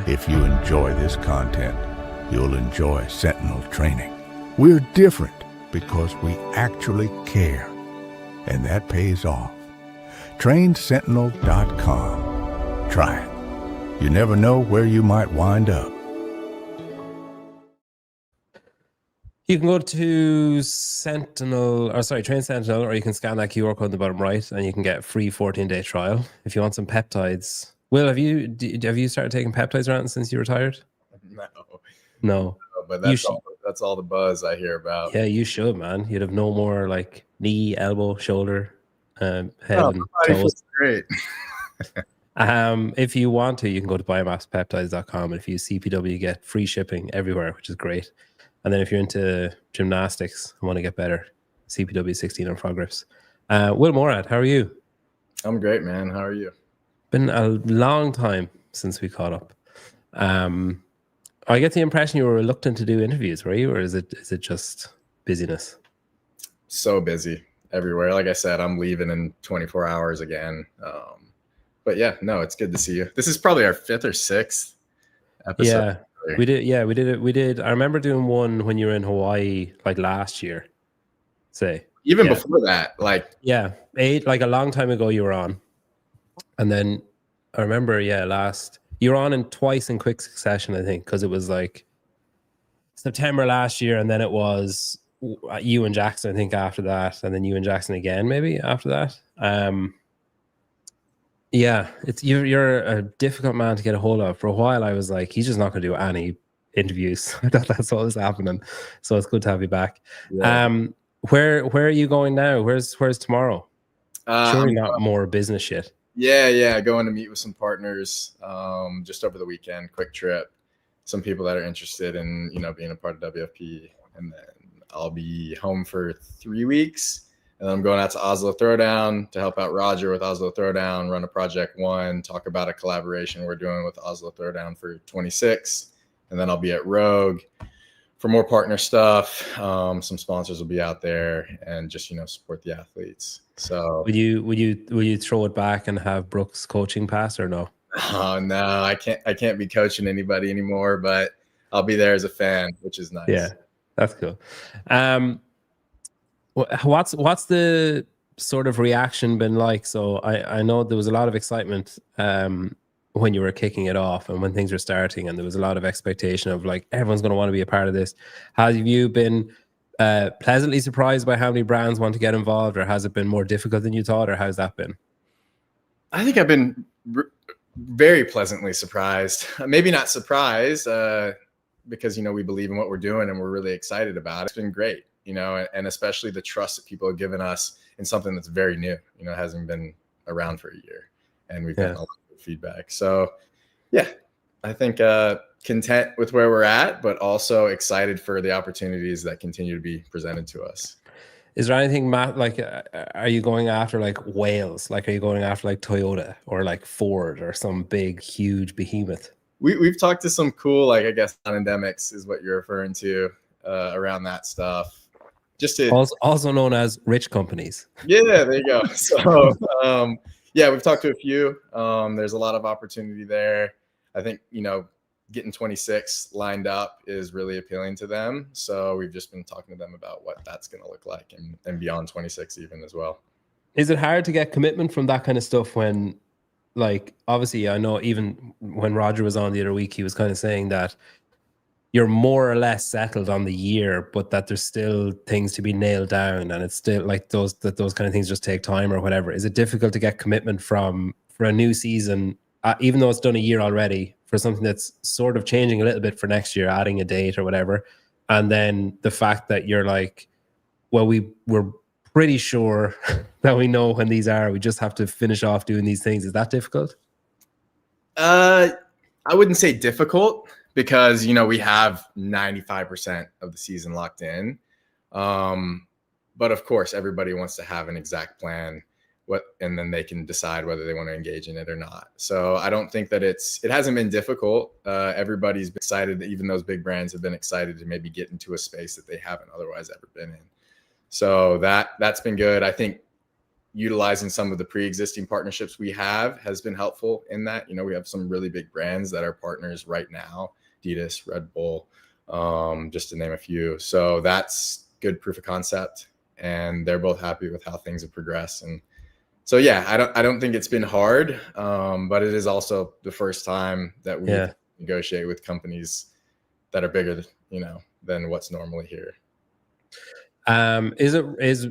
If you enjoy this content, you'll enjoy Sentinel Training. We're different because we actually care, and that pays off. TrainSentinel.com. Try it. You never know where you might wind up. You can go to Train Sentinel, or you can scan that QR code in the bottom right, and you can get a free 14-day trial. If you want some peptides, Will, have you started taking peptides around since you retired? No. But that's all the buzz I hear about. Yeah, you should, man. You'd have no more like knee, elbow, shoulder, head, and toes. Great. If you want to, you can go to biomasspeptides.com, and if you use CPW, you get free shipping everywhere, which is great. And then if you're into gymnastics and want to get better, CPW 16 on frog grips. Will Moorad, how are you? I'm great, man. How are you? Been a long time since we caught up. I get the impression you were reluctant to do interviews, were you? Or is it just busyness? So busy everywhere. Like I said, I'm leaving in 24 hours again. But yeah, no, it's good to see you. This is probably our 5th or 6th episode. Yeah, we did. I remember doing one when you were in Hawaii, like last year. Even before that, like 8, like a long time ago you were on. And then I remember, you were on twice in quick succession, I think, because it was like September last year, and then it was you and Jackson, I think, after that, and then you and Jackson again, maybe after that. You're a difficult man to get a hold of. For a while, I was like, he's just not going to do any interviews. I thought that's what was happening. So it's good to have you back. Yeah. Where are you going now? Where's tomorrow? Surely not more business shit. Yeah. Going to meet with some partners just over the weekend. Quick trip. Some people that are interested in, being a part of WFP. And then I'll be home for 3 weeks. And then I'm going out to Oslo Throwdown to help out Roger with Oslo Throwdown, run a Project 1, talk about a collaboration we're doing with Oslo Throwdown for 26. And then I'll be at Rogue for more partner stuff. Some sponsors will be out there and just, support the athletes. So will you throw it back and have Brooks coaching pass or no? Oh no, I can't be coaching anybody anymore, but I'll be there as a fan, which is nice. Yeah, that's cool. What's the sort of reaction been like? So I know there was a lot of excitement when you were kicking it off and when things were starting, and there was a lot of expectation of like everyone's going to want to be a part of this. Have you been pleasantly surprised by how many brands want to get involved, or has it been more difficult than you thought, or how's that been? I think I've been very pleasantly surprised. Maybe not surprised because we believe in what we're doing and we're really excited about it. It's been great. And especially the trust that people have given us in something that's very new, hasn't been around for a year, and we've gotten a lot of feedback. So yeah, I think content with where we're at, but also excited for the opportunities that continue to be presented to us. Is there anything, Matt, like, are you going after like whales? Like, are you going after like Toyota or like Ford or some big, huge behemoth? We've talked to some cool, like, I guess, non-endemics is what you're referring to around that stuff. Also known as rich companies. Yeah, there you go. So we've talked to a few. There's a lot of opportunity there. I think getting 26 lined up is really appealing to them. So we've just been talking to them about what that's going to look like and beyond 26 even as well. Is it hard to get commitment from that kind of stuff when, like, obviously I know even when Roger was on the other week, he was kind of saying that you're more or less settled on the year, but that there's still things to be nailed down, and it's still like those kind of things just take time or whatever. Is it difficult to get commitment for a new season, even though it's done a year already, for something that's sort of changing a little bit for next year, adding a date or whatever, and then the fact that you're like, well, we're pretty sure that we know when these are, we just have to finish off doing these things. Is that difficult? I wouldn't say difficult, because we have 95% of the season locked in, but of course everybody wants to have an exact plan, and then they can decide whether they want to engage in it or not. So I don't think that it hasn't been difficult. Everybody's been excited. Even those big brands have been excited to maybe get into a space that they haven't otherwise ever been in. So that's been good. I think utilizing some of the pre-existing partnerships we have has been helpful in that. You know, we have some really big brands that are partners right now, Adidas, Red Bull, just to name a few. So that's good proof of concept, and they're both happy with how things have progressed. And so, yeah, I don't think it's been hard, but it is also the first time that we negotiate with companies that are bigger, you know, than what's normally here. Is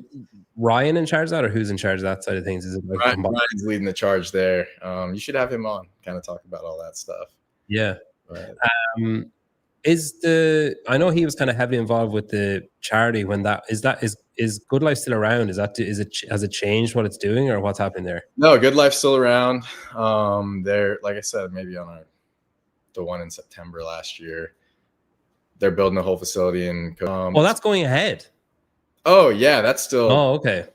Ryan in charge of that, or who's in charge of that side of things? Is it like Ryan's leading the charge there. You should have him on, kind of talk about all that stuff. Yeah. But, I know he was kind of heavily involved with the charity when is Good Life still around? Has it changed what it's doing, or what's happening there? No, Good Life's still around. They're, like I said, maybe on the one in September last year. They're building a whole facility in. Well, that's going ahead. Oh yeah, that's still. Oh, okay.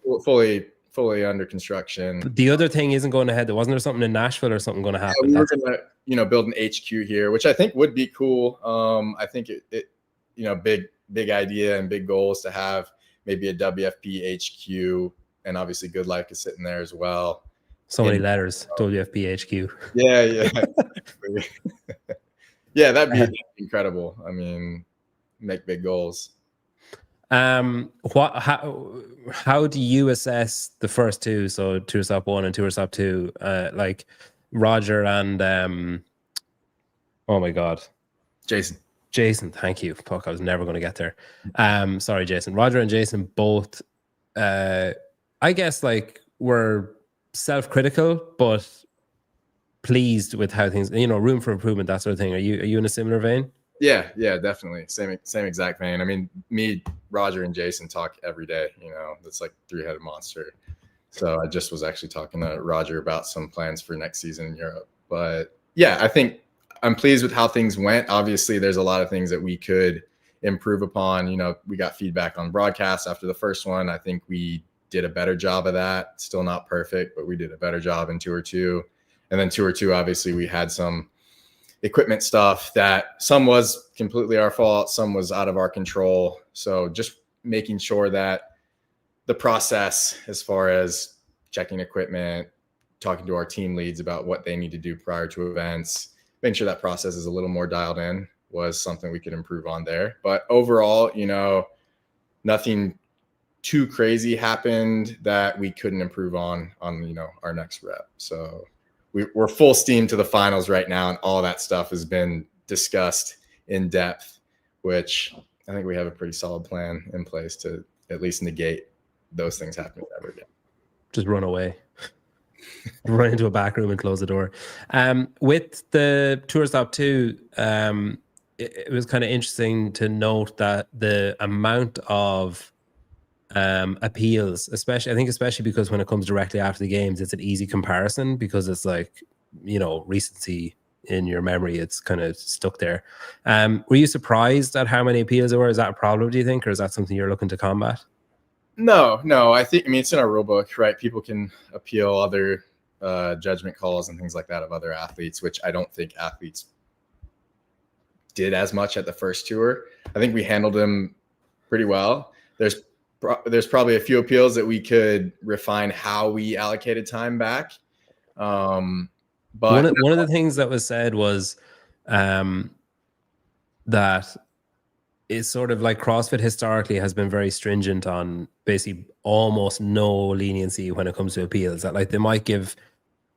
Fully under construction. But the other thing isn't going ahead. Wasn't there something in Nashville or something going to happen? Yeah, we were going to, build an HQ here, which I think would be cool. I think it big idea and big goals to have maybe a WFP HQ, and obviously Good Life is sitting there as well. So many letters, WFP HQ. Yeah. Yeah, that'd be incredible. I mean, make big goals. How do you assess the first two? So Tourstop 1 and Tourstop 2, like Roger and oh my god, Jason, thank you. Fuck, I was never going to get there. Sorry, Jason. Roger and Jason both I guess like were self-critical but pleased with how things, room for improvement, that sort of thing. Are you in a similar vein? Yeah, definitely. Same exact vein. I mean, me, Roger, and Jason talk every day. It's like three-headed monster. So I just was actually talking to Roger about some plans for next season in Europe. But yeah, I think I'm pleased with how things went. Obviously, there's a lot of things that we could improve upon. We got feedback on broadcast after the first one. I think we did a better job of that. Still not perfect, but we did a better job in Tour 2. And then Tour 2, obviously, we had some equipment stuff that some was completely our fault, some was out of our control. So just making sure that the process, as far as checking equipment, talking to our team leads about what they need to do prior to events, making sure that process is a little more dialed in, was something we could improve on there. But overall, nothing too crazy happened that we couldn't improve on our next rep. So we're full steam to the finals right now, and all that stuff has been discussed in depth, which I think we have a pretty solid plan in place to at least negate those things happening ever again. Just run away. Run into a back room and close the door. With the Tourstop 2, it was kind of interesting to note that the amount of appeals, especially because when it comes directly after the games, it's an easy comparison because it's like, recency in your memory, it's kind of stuck there. Were you surprised at how many appeals there were? Is that a problem, do you think, or is that something you're looking to combat? No, I think, it's in our rule book, right? People can appeal other judgment calls and things like that of other athletes, which I don't think athletes did as much at the first tour. I think we handled them pretty well. There's probably a few appeals that we could refine how we allocated time back. But one of the things that was said was that it's sort of like CrossFit historically has been very stringent on basically almost no leniency when it comes to appeals. That like they might give,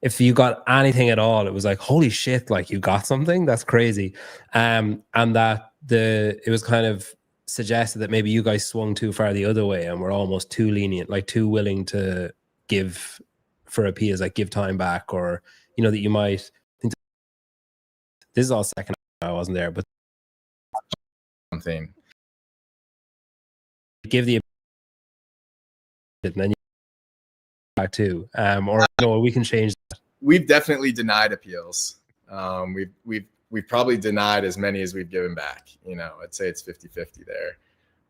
if you got anything at all, it was like, holy shit, like you got something, that's crazy. And that it was kind of suggested that maybe you guys swung too far the other way and were almost too lenient, like too willing to give for appeals, like give time back, or that you might think this is all second. I wasn't there, but something give the and then you back too, or we can change that. We've definitely denied appeals. We've probably denied as many as we've given back. I'd say it's 50-50 there,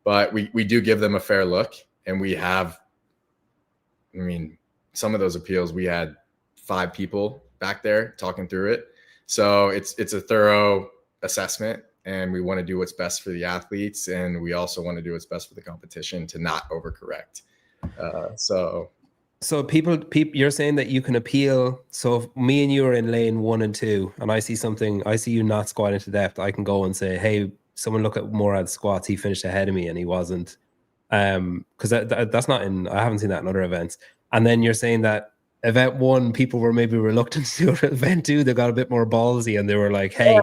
but we do give them a fair look, and we have, some of those appeals, we had 5 people back there talking through it. So it's a thorough assessment, and we want to do what's best for the athletes, and we also want to do what's best for the competition to not overcorrect. So So people, you're saying that you can appeal. So if me and you are in lane 1 and 2, and I see you not squatting to depth, I can go and say, hey, someone look at Moorad's squats. He finished ahead of me, and he wasn't. Because that's not in. I haven't seen that in other events. And then you're saying that event 1, people were maybe reluctant to do it. Event 2, they got a bit more ballsy, and they were like, hey.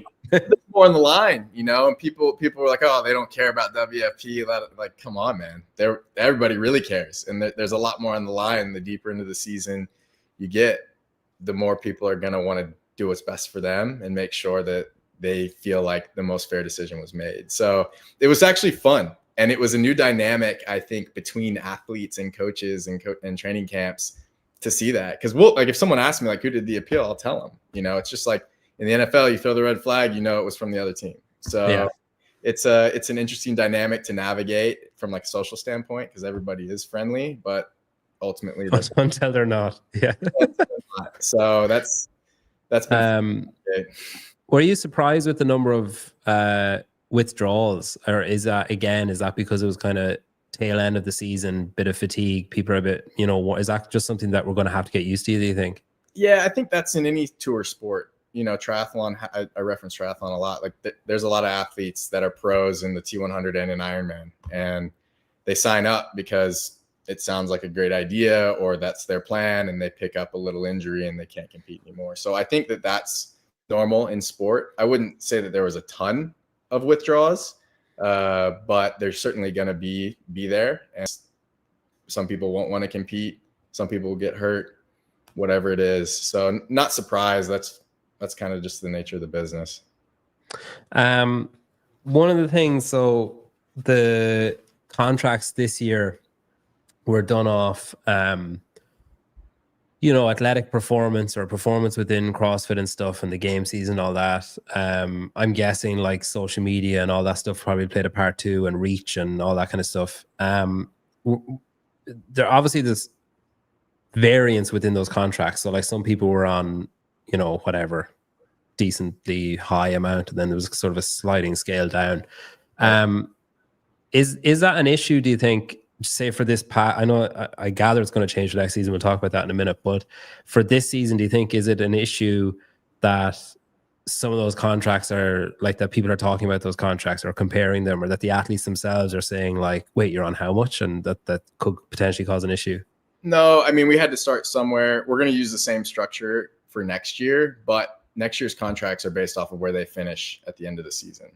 More on the line, you know, and people were like, oh, they don't care about WFP. Like, come on, man. Everybody really cares, and there's a lot more on the line. The deeper into the season you get, the more people are gonna want to do what's best for them and make sure that they feel like the most fair decision was made. So it was actually fun, and it was a new dynamic, I think, between athletes and coaches and training camps to see that. Because like if someone asks me like who did the appeal, I'll tell them. You know, it's just like. In the NFL, you throw the red flag, you know it was from the other team. So yeah. It's an interesting dynamic to navigate from like a social standpoint because everybody is friendly, but ultimately until they're not. Yeah. So that's been were you surprised with the number of withdrawals, or is that because it was kind of tail end of the season, bit of fatigue, people are a bit, you know, is that just something that we're going to have to get used to, do you think? Yeah, I think that's in any tour sport. You know, triathlon, I reference triathlon a lot. Like there's a lot of athletes that are pros in the T100 and in Ironman, and they sign up because it sounds like a great idea or that's their plan, and they pick up a little injury and they can't compete anymore. So I think that that's normal in sport. I wouldn't say that there was a ton of withdrawals, but there's certainly going to be there. And some people won't want to compete. Some people will get hurt, whatever it is. So not surprised. That's kind of just the nature of the business. One of the things, so the contracts this year were done off, you know, athletic performance or performance within CrossFit and stuff, and the game season, all that. I'm guessing like social media and all that stuff probably played a part too, and reach and all that kind of stuff. There obviously there's variance within those contracts. So like some people were on, you know, whatever, decently high amount, and then there was sort of a sliding scale down. Is that an issue, do you think, say for this I know I gather it's going to change for next season, we'll talk about that in a minute, but for this season, do you think, is it an issue that some of those contracts are like, that people are talking about those contracts or comparing them, or that the athletes themselves are saying like, wait, you're on how much, and that could potentially cause an issue? No, I mean, we had to start somewhere. We're going to use the same structure for next year, but next year's contracts are based off of where they finish at the end of the season.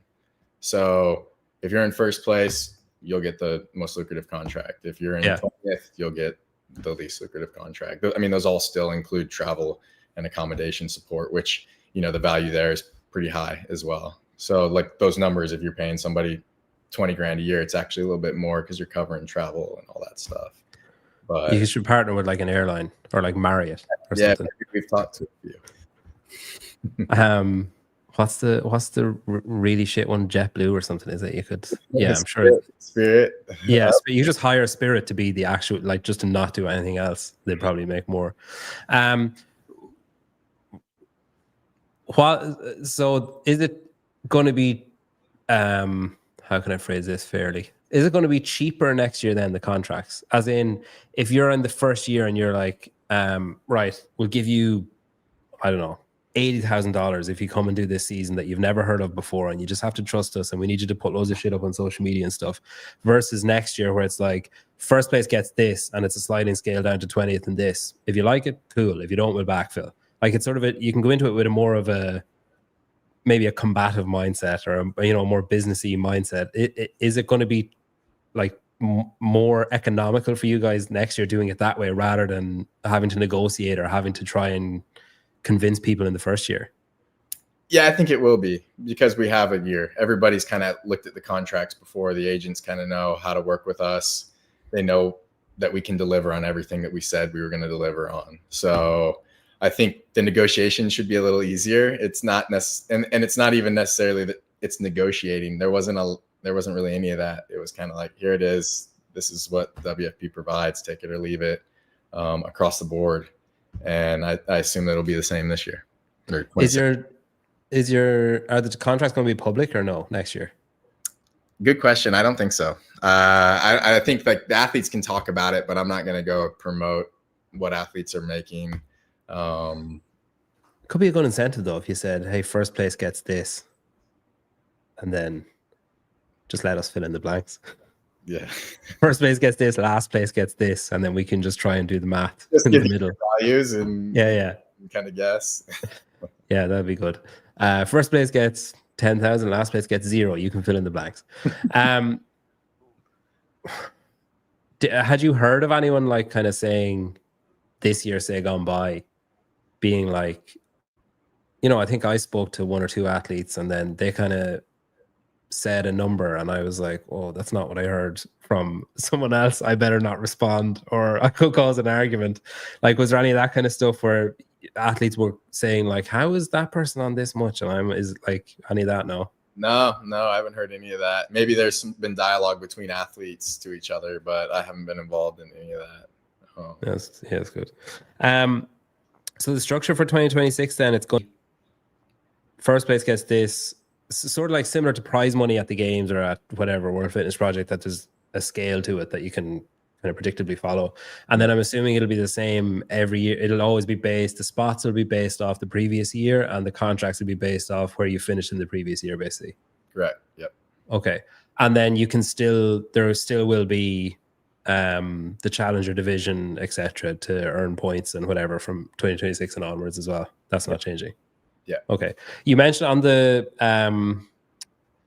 So if you're in first place, you'll get the most lucrative contract. If you're in 20th, you'll get the least lucrative contract. I mean, those all still include travel and accommodation support, which, you know, the value there is pretty high as well. So like those numbers, if you're paying somebody 20 grand a year, it's actually a little bit more because you're covering travel and all that stuff. But you should partner with like an airline or like Marriott or something. We've talked to a few. What's the really shit one? JetBlue or something, is it? You could, yeah, I'm sure. Spirit. Yeah, you just hire Spirit to be the actual, like, just to not do anything else. They'd probably make more. So is it going to be, how can I phrase this fairly? Is it going to be cheaper next year than the contracts? As in, if you're in the first year and you're like, right, we'll give you, I don't know, $80,000 if you come and do this season that you've never heard of before, and you just have to trust us, and we need you to put loads of shit up on social media and stuff, versus next year where it's like first place gets this and it's a sliding scale down to 20th and this. If you like it, cool. If you don't, we'll backfill. Like, it's sort of you can go into it with a more of a, maybe a combative mindset, or a, you know, more businessy mindset. Is it going to be like more economical for you guys next year doing it that way, rather than having to negotiate or having to try and convince people in the first year? Yeah, I think it will be, because we have a year. Everybody's kind of looked at the contracts before. The agents kind of know how to work with us. They know that we can deliver on everything that we said we were going to deliver on. So I think the negotiation should be a little easier. It's not and it's not even necessarily that it's negotiating. There wasn't really any of that. It was kind of like, here it is. This is what WFP provides. Take it or leave it, across the board. And I assume that'll be the same this year. Are the contracts going to be public or no next year? Good question. I don't think so. I think like the athletes can talk about it, but I'm not going to go promote what athletes are making. Could be a good incentive though if you said, hey, first place gets this, and then just let us fill in the blanks. Yeah. First place gets this, last place gets this, and then we can just try and do the math Just in give the you middle. values and Yeah. kind of guess. Yeah, that'd be good. First place gets 10,000, last place gets 0. You can fill in the blanks. Had you heard of anyone like kind of saying this year, say gone by, being like, I think I spoke to 1 or 2 athletes and then they kind of said a number and I was like, oh, that's not what I heard from someone else. I better not respond or I could cause an argument. Like, was there any of that kind of stuff where athletes were saying like, how is that person on this much? And is like any of that? No, I haven't heard any of that. Maybe there's been dialogue between athletes to each other, but I haven't been involved in any of that. That's good. So the structure for 2026, then it's going, first place gets this, sort of like similar to prize money at the games or at whatever World Fitness Project, that there's a scale to it that you can kind of predictably follow. And then I'm assuming it'll be the same every year. It'll always be based, the spots will be based off the previous year and the contracts will be based off where you finished in the previous year, basically. Correct. Yep. Okay. And then there still will be the challenger division, etc., to earn points and whatever from 2026 and onwards as well. That's not changing. Yeah. Okay. You mentioned on the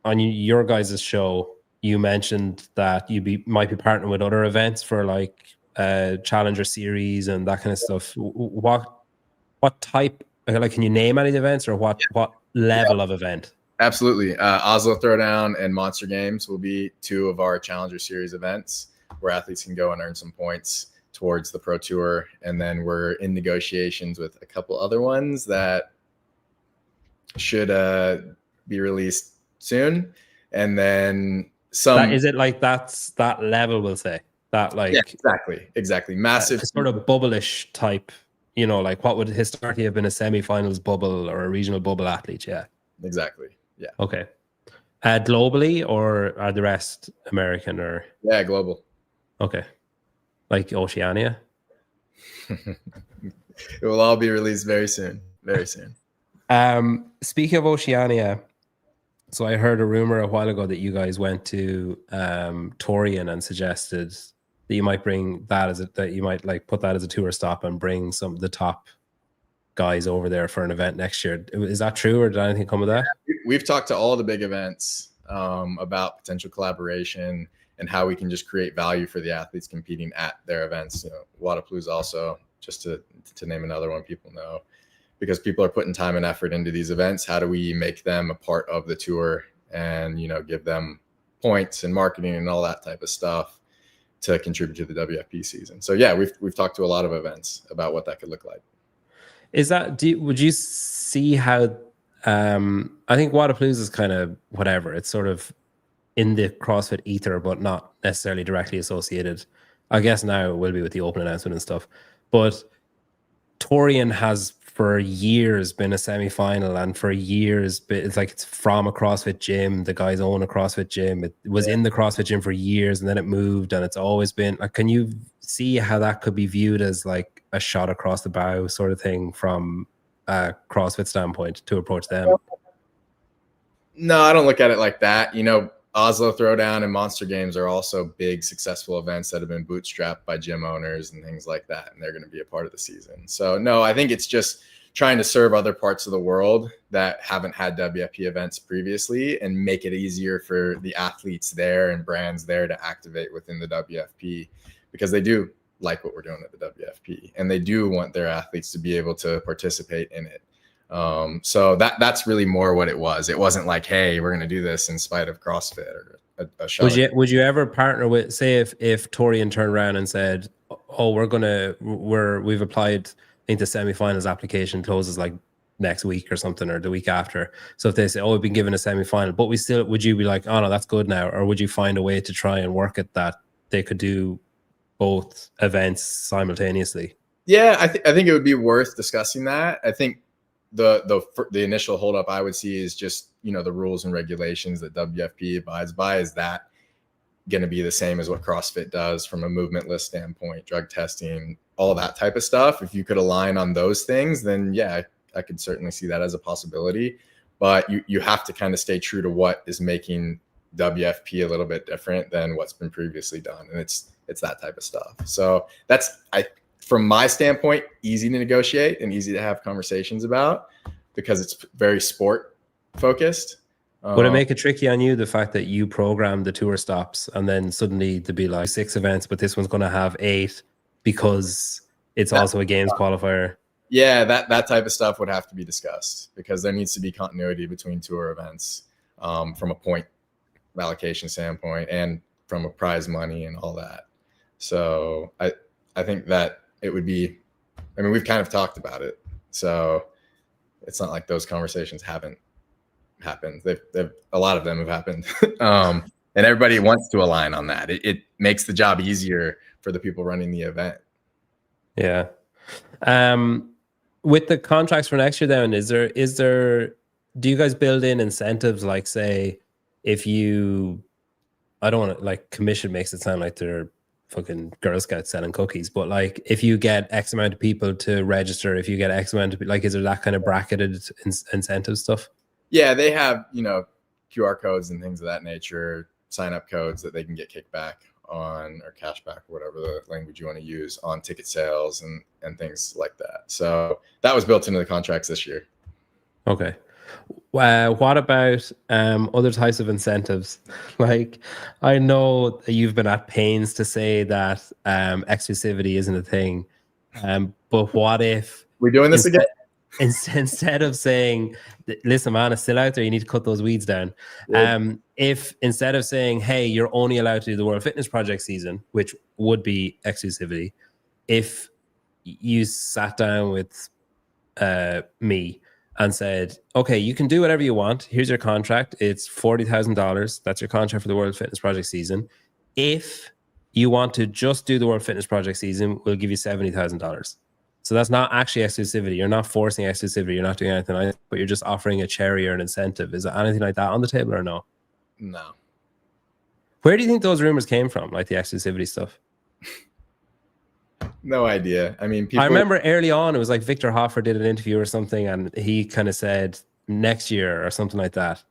on your guys' show, you mentioned that you might be partnering with other events for like challenger series and that kind of stuff. What type? Like, can you name any events or what level of event? Absolutely. Oslo Throwdown and Monster Games will be 2 of our challenger series events where athletes can go and earn some points towards the Pro Tour. And then we're in negotiations with a couple other ones that should be released soon. And then some. Is it like that's that level, we'll say? That like. Yeah, exactly. Massive. Sort of bubble-ish type, like what would historically have been a semi-finals bubble or a regional bubble athlete. Yeah. Exactly. Yeah. Okay. Globally, or are the rest American or? Yeah, global. Okay. Like Oceania? It will all be released very soon. Very soon. Speaking of Oceania, so I heard a rumor a while ago that you guys went to Torian and suggested that you might bring that that you might like put that as a tour stop and bring some of the top guys over there for an event next year. Is that true, or did anything come of that? We've talked to all the big events about potential collaboration and how we can just create value for the athletes competing at their events. Wodapalooza also, just to name another one people know, because people are putting time and effort into these events. How do we make them a part of the tour and, give them points and marketing and all that type of stuff to contribute to the WFP season? So yeah, we've talked to a lot of events about what that could look like. Is that, would you see how, I think Wodapalooza is kind of whatever. It's sort of in the CrossFit ether, but not necessarily directly associated. I guess now it will be with the open announcement and stuff. But Torian has for years been a semi-final, and for years it's like it's from a CrossFit gym. The guys own a CrossFit gym. It was in the CrossFit gym for years, and then it moved, and it's always been like, can you see how that could be viewed as like a shot across the bow sort of thing from a CrossFit standpoint to approach them? No, I don't look at it like that. Oslo Throwdown and Monster Games are also big, successful events that have been bootstrapped by gym owners and things like that, and they're going to be a part of the season. So, no, I think it's just trying to serve other parts of the world that haven't had WFP events previously and make it easier for the athletes there and brands there to activate within the WFP, because they do like what we're doing at the WFP, and they do want their athletes to be able to participate in it. So that's really more what it was. It wasn't like, hey, we're going to do this in spite of CrossFit or a show. Would you ever partner with, say, if Torian turned around and said, oh, we've applied, I think the semifinals application closes like next week or something, or the week after. So if they say, oh, we've been given a semifinal, but would you be like, oh no, that's good now? Or would you find a way to try and work at that they could do both events simultaneously? Yeah, I think it would be worth discussing that. I think the initial holdup I would see is just, the rules and regulations that WFP abides by. Is that going to be the same as what CrossFit does from a movement list standpoint, drug testing, all that type of stuff. If you could align on those things, then yeah, I could certainly see that as a possibility. But you have to kind of stay true to what is making WFP a little bit different than what's been previously done, and it's that type of stuff. So that's, from my standpoint, easy to negotiate and easy to have conversations about because it's very sport focused. Would it make it tricky on you, the fact that you program the tour stops and then suddenly there'd be like 6 events, but this one's going to have 8 because it's also a games qualifier? Yeah, that type of stuff would have to be discussed because there needs to be continuity between tour events from a point allocation standpoint and from a prize money and all that. So I think that it would be, I mean, we've kind of talked about it. So it's not like those conversations haven't happened. They've a lot of them have happened. And everybody wants to align on that. It makes the job easier for the people running the event. Yeah. With the contracts for next year then, do you guys build in incentives, like say if you, I don't want to, like, commission makes it sound like they're fucking Girl Scouts selling cookies, but like if you get X amount of people to register, if you get X amount of, like, is there that kind of bracketed incentive stuff? Yeah, they have, QR codes and things of that nature, sign up codes that they can get kickback on, or cash back, or whatever the language you want to use, on ticket sales and things like that. So that was built into the contracts this year. Okay. What about other types of incentives? Like, I know that you've been at pains to say that exclusivity isn't a thing, but what if we're doing this again? Instead of saying, listen, man, it's still out there, you need to cut those weeds down. Yeah. If instead of saying, hey, you're only allowed to do the World Fitness Project season, which would be exclusivity, if you sat down with me and said, okay, you can do whatever you want. Here's your contract. It's $40,000. That's your contract for the World Fitness Project season. If you want to just do the World Fitness Project season, we'll give you $70,000. So that's not actually exclusivity. You're not forcing exclusivity. You're not doing anything like that, but you're just offering a cherry or an incentive. Is there anything like that on the table or no? No. Where do you think those rumors came from, like the exclusivity stuff? No idea. I mean, I remember early on, it was like Victor Hoffer did an interview or something, and he kind of said next year or something like that.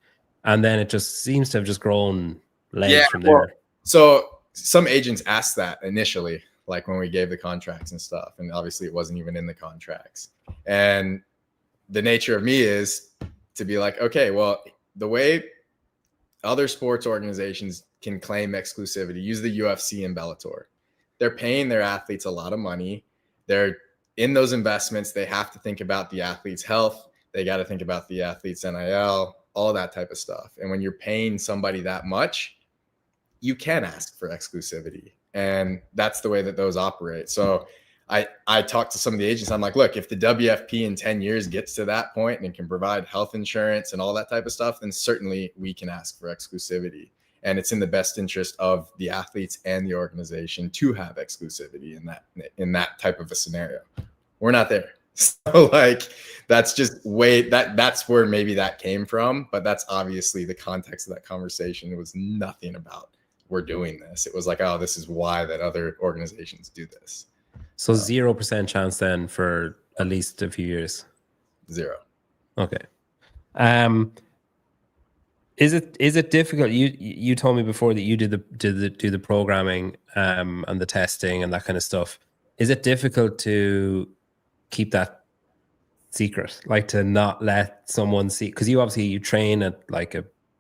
And then it just seems to have just grown legs from there. Well, so some agents asked that initially, like when we gave the contracts and stuff, and obviously it wasn't even in the contracts. And the nature of me is to be like, okay, well, the way other sports organizations can claim exclusivity, use the UFC and Bellator. They're paying their athletes a lot of money. They're in those investments. They have to think about the athlete's health. They got to think about the athlete's NIL, all that type of stuff. And when you're paying somebody that much, you can ask for exclusivity. And that's the way that those operate. So I talked to some of the agents. I'm like, look, if the WFP in 10 years gets to that point and can provide health insurance and all that type of stuff, then certainly we can ask for exclusivity. And it's in the best interest of the athletes and the organization to have exclusivity in that type of a scenario. We're not there. So like, that's just that's where maybe that came from. But that's obviously the context of that conversation. It was nothing about we're doing this. It was like, oh, this is why that other organizations do this. So 0% chance then for at least a few years. 0. Okay. Is it difficult? You told me before that you do the programming and the testing and that kind of stuff. Is it difficult to keep that secret, like to not let someone see? Because you train at like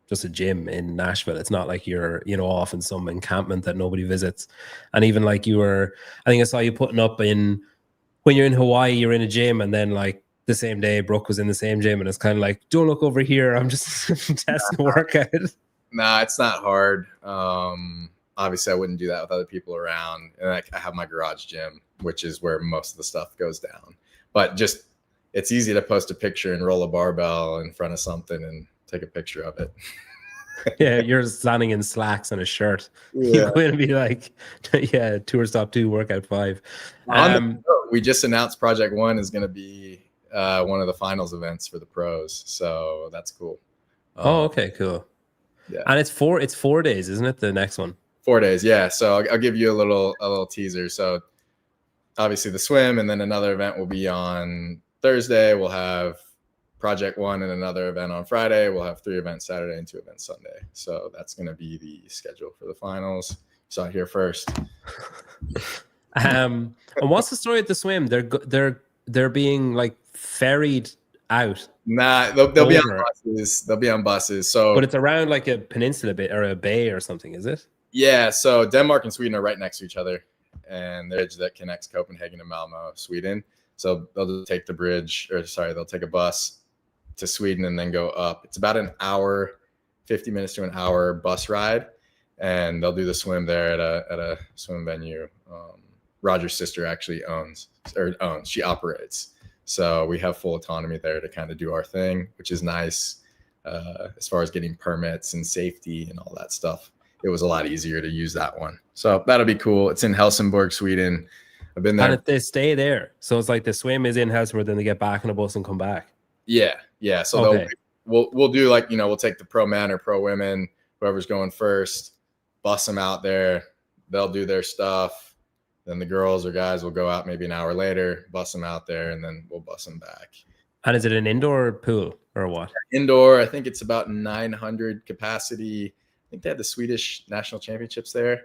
just a gym in Nashville. It's not like you're off in some encampment that nobody visits. And even like I think I saw you putting up when you're in Hawaii, you're in a gym, and then like the same day Brooke was in the same gym, and it's kind of like, don't look over here, I'm just testing the workout. Nah, it's not hard. Obviously I wouldn't do that with other people around. And I have my garage gym, which is where most of the stuff goes down. But just, it's easy to post a picture and roll a barbell in front of something and take a picture of it. Yeah, you're standing in slacks and a shirt. Yeah. You're going to be like, yeah, tour stop 2, workout 5. We just announced Project 1 is going to be one of the finals events for the pros, so that's cool. Okay, cool. Yeah, and it's 4 days, isn't it? The next one. 4 days, yeah. So I'll give you a little teaser. So obviously the swim, and then another event will be on Thursday. We'll have Project One and another event on Friday. We'll have 3 events Saturday and 2 events Sunday. So that's going to be the schedule for the finals. Saw it here first. And what's the story at the swim? They're being like ferried out. Nah, they'll be on buses. They'll be on buses. So, but it's around like a peninsula bit or a bay or something, is it? Yeah. So Denmark and Sweden are right next to each other, and the bridge that connects Copenhagen to Malmo, Sweden. So they'll just take they'll take a bus to Sweden and then go up. It's about an hour, 50 minutes to an hour bus ride, and they'll do the swim there at a swim venue. Roger's sister actually she operates. So we have full autonomy there to kind of do our thing, which is nice as far as getting permits and safety and all that stuff. It was a lot easier to use that one. So that'll be cool. It's in Helsingborg, Sweden. I've been there. And they stay there. So it's like the swim is in Helsingborg, then they get back on a bus and come back. Yeah. Yeah. So we'll do like, we'll take the pro men or pro women, whoever's going first, bus them out there. They'll do their stuff. Then the girls or guys will go out maybe an hour later, bus them out there, and then we'll bus them back. And is it an indoor pool or what? Indoor. I think it's about 900 capacity. I think they had the Swedish national championships there.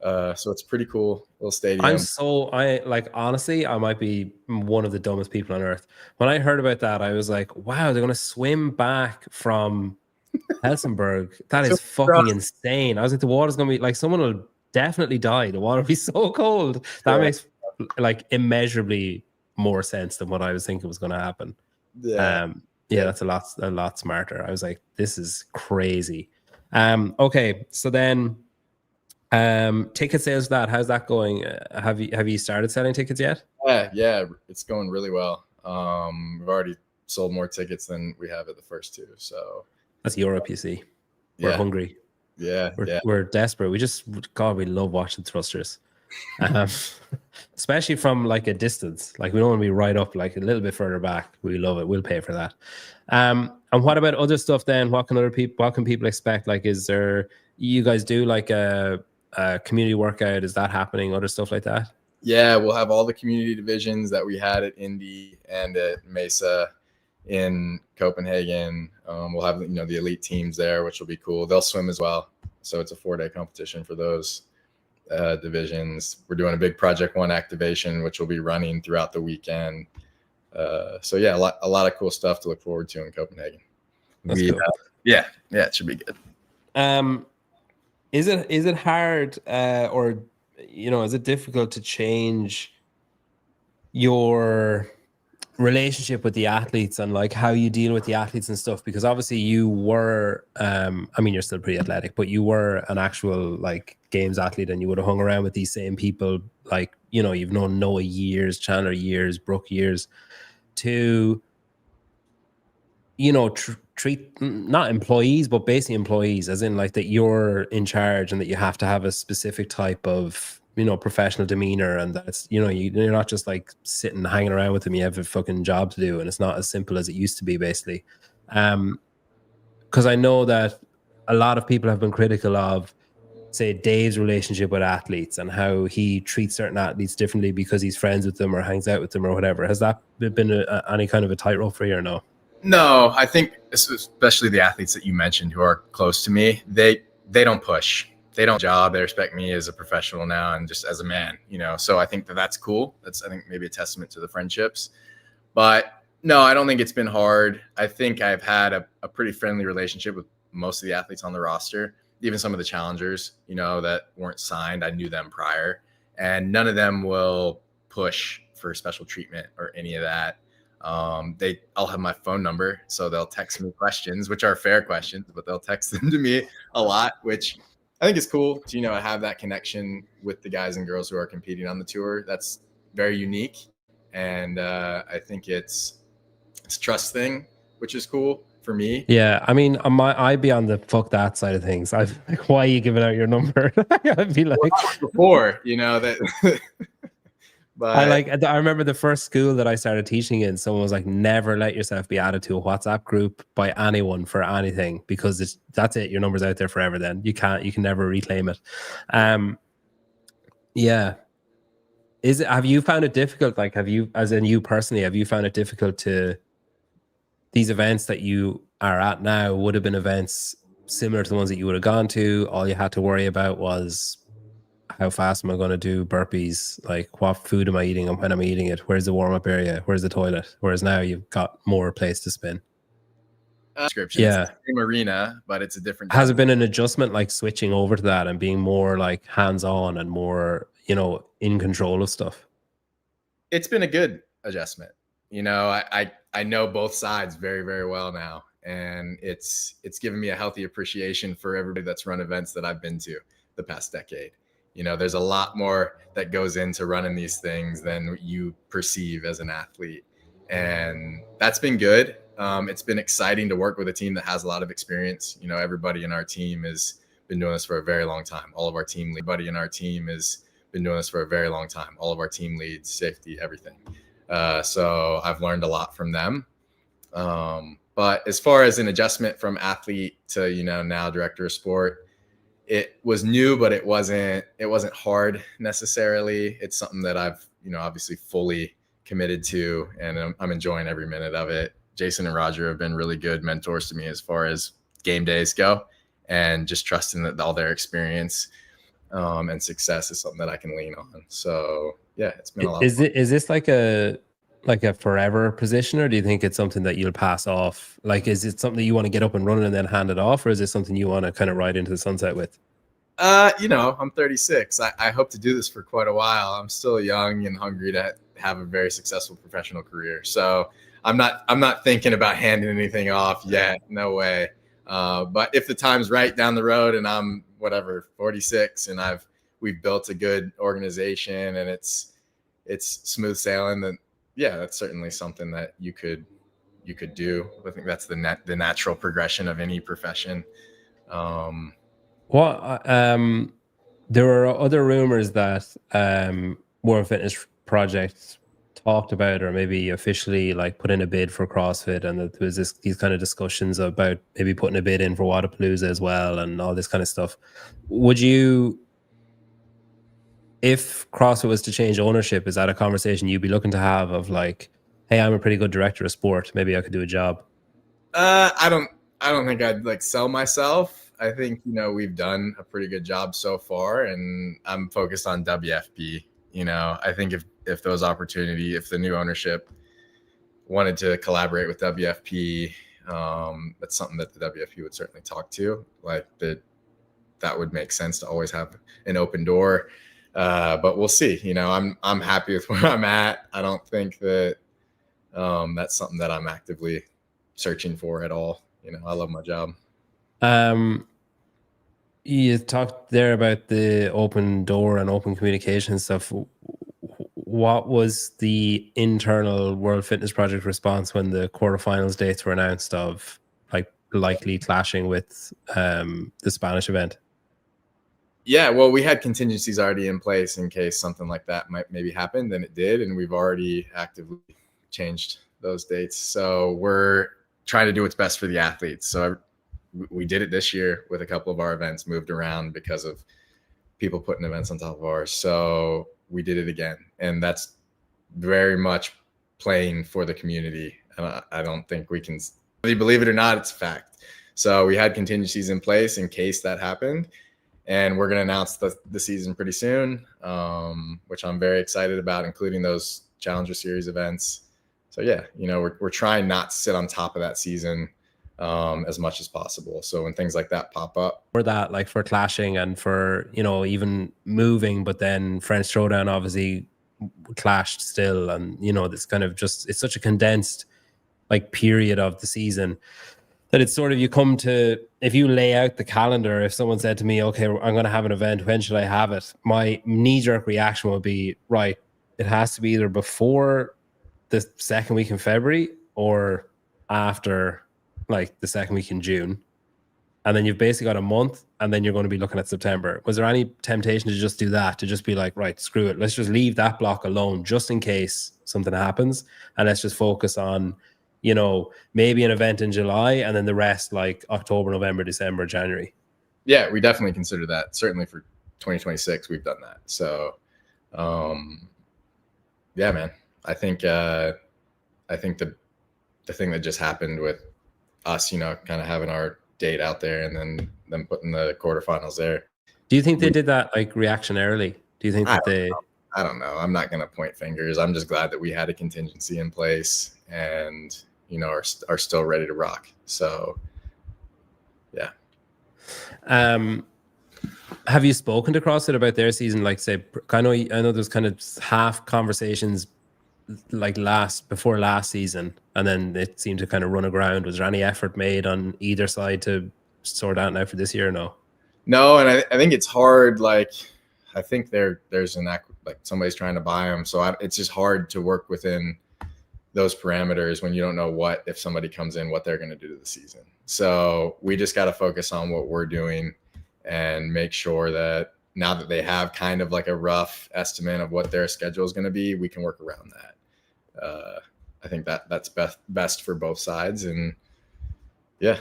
So it's pretty cool little stadium. Honestly, I might be one of the dumbest people on earth. When I heard about that, I was like, wow, they're going to swim back from Helsingborg. That is fucking insane. I was like, the water's going to be like, someone will definitely die. The water will be so cold. That makes like immeasurably more sense than what I was thinking was going to happen. That's a lot smarter. I was like, this is crazy. Okay, so then ticket sales for that, how's that going? Have you started selling tickets yet? Yeah, it's going really well. We've already sold more tickets than we have at the first 2. So that's Europe, you see. We're hungry. Yeah, we're desperate. We love watching thrusters, especially from like a distance. Like we don't want to be right up, like a little bit further back. We love it. We'll pay for that. And what about other stuff then? What can people expect? Like, you guys do like a community workout? Is that happening? Other stuff like that? Yeah, we'll have all the community divisions that we had at Indy and at Mesa in Copenhagen. We'll have the elite teams there, which will be cool. They'll swim as well, so it's a 4-day competition for those divisions. We're doing a big Project One activation, which will be running throughout the weekend. So yeah, a lot of cool stuff to look forward to in Copenhagen. That's cool. It should be good. Is it hard or is it difficult to change your relationship with the athletes and like how you deal with the athletes and stuff? Because obviously you were you're still pretty athletic, but you were an actual like games athlete, and you would have hung around with these same people, like you've known Noah years, Chandler years, Brooke years, to treat not employees but basically employees, as in like that you're in charge and that you have to have a specific type of professional demeanor, and that's you're not just like sitting hanging around with them. You have a fucking job to do, and it's not as simple as it used to be, basically. Because I know that a lot of people have been critical of, say, Dave's relationship with athletes and how he treats certain athletes differently because he's friends with them or hangs out with them or whatever. Has that been any kind of a tightrope for you or no? No, I think especially the athletes that you mentioned who are close to me, they don't push. They don't job. They respect me as a professional now and just as a man, so I think that's cool. That's, I think, maybe a testament to the friendships. But no, I don't think it's been hard. I think I've had a pretty friendly relationship with most of the athletes on the roster, even some of the challengers, that weren't signed. I knew them prior, and none of them will push for special treatment or any of that. They all have my phone number, so they'll text me questions, which are fair questions, but they'll text them to me a lot, which I think is cool to, have that connection with the guys and girls who are competing on the tour. That's very unique. And I think it's a trust thing, which is cool for me. Yeah. I mean, I'd be on the fuck that side of things. Like, why are you giving out your number? I'd be like, before, that. But I remember the first school that I started teaching in, someone was like, never let yourself be added to a WhatsApp group by anyone for anything, because that's it. Your number's out there forever. Then you can never reclaim it. Yeah. have you found it difficult? Like, have you, as in you personally, have you found it difficult to, these events that you are at now would have been events similar to the ones that you would have gone to? All you had to worry about was how fast am I going to do burpees? Like, what food am I eating and when am I eating it? Where's the warm up area? Where's the toilet? Whereas now you've got more place to spin. Description. It's the same arena, but it's a different. Has it been an adjustment, like switching over to that and being more like hands on and more, you know, in control of stuff? It's been a good adjustment. You know, I know both sides very, very well now, and it's given me a healthy appreciation for everybody that's run events that I've been to the past decade. You know, there's a lot more that goes into running these things than you perceive as an athlete, and that's been good. It's been exciting to work with a team that has a lot of experience. You know, everybody in our team has been doing this for a very long time. All of our team, everybody in our team has been doing this for a very long time. All of our team leads, safety, everything. So I've learned a lot from them. But as far as an adjustment from athlete to, you know, now director of sport, it was new, but it wasn't hard necessarily. It's something that I've, you know, obviously fully committed to, and I'm enjoying every minute of it. Jason and Roger have been really good mentors to me as far as game days go, and just trusting that all their experience and success is something that I can lean on. So yeah, it's been a lot. Is this like a forever position, or do you think it's something that you'll pass off? Like, is it something that you want to get up and running and then hand it off, or is it something you want to kind of ride into the sunset with? You know, I'm 36. I hope to do this for quite a while. I'm still young and hungry to have a very successful professional career. So I'm not thinking about handing anything off yet. No way. But if the time's right down the road and I'm 46 and we've built a good organization and it's smooth sailing, then yeah, that's certainly something that you could do. I think that's the natural progression of any profession. There were other rumors that World Fitness Project talked about, or maybe officially like put in a bid for CrossFit, and that there was these kind of discussions about maybe putting a bid in for Wadapalooza as well, and all this kind of stuff. Would you, if CrossFit was to change ownership, is that a conversation you'd be looking to have of like, hey, I'm a pretty good director of sport, maybe I could do a job? I don't think I'd like sell myself. I think, you know, we've done a pretty good job so far, and I'm focused on WFP. You know, I think if those opportunity, if the new ownership wanted to collaborate with WFP, that's something that the WFP would certainly talk to. Like that would make sense to always have an open door. But we'll see. You know, I'm happy with where I'm at. I don't think that that's something that I'm actively searching for at all. You know, I love my job. You talked there about the open door and open communication stuff. What was the internal World Fitness Project response when the quarterfinals dates were announced of like likely clashing with the Spanish event? Yeah, well, we had contingencies already in place in case something like that might maybe happen. Then it did, and we've already actively changed those dates. So we're trying to do what's best for the athletes. So we did it this year with a couple of our events moved around because of people putting events on top of ours. So we did it again, and that's very much playing for the community. And I don't think we can, whether you believe it or not, it's a fact. So we had contingencies in place in case that happened, and we're going to announce the season pretty soon, which I'm very excited about, including those Challenger Series events. So yeah, you know, we're trying not to sit on top of that season as much as possible. So when things like that pop up, for that, like for clashing and for, you know, even moving, but then French Throwdown obviously clashed still, and you know, this kind of just, it's such a condensed like period of the season that it's sort of, you come to, if you lay out the calendar, if someone said to me, okay, I'm going to have an event, when should I have it? My knee-jerk reaction would be, right, it has to be either before the second week in February or after like the second week in June. And then you've basically got a month, and then you're going to be looking at September. Was there any temptation to just do that, to just be like, right, screw it, let's just leave that block alone just in case something happens, and let's just focus on, you know, maybe an event in July and then the rest like October, November, December, January? Yeah, we definitely consider that. Certainly for 2026, we've done that. So yeah, man, I think the thing that just happened with us, you know, kind of having our date out there and then them putting the quarterfinals there. Do you think they did that like reactionarily? Do you think that I don't know. I'm not going to point fingers. I'm just glad that we had a contingency in place and, you know, are still ready to rock. So, yeah. Have you spoken to CrossFit about their season? Like, say, I know there's kind of half conversations like before last season, and then it seemed to kind of run aground. Was there any effort made on either side to sort out now for this year? Or no. No, and I think it's hard. Like, I think there's like somebody's trying to buy them, so it's just hard to work within those parameters when you don't know if somebody comes in, what they're going to do to the season. So we just got to focus on what we're doing and make sure that now that they have kind of like a rough estimate of what their schedule is going to be, we can work around that. I think that's best for both sides. And yeah,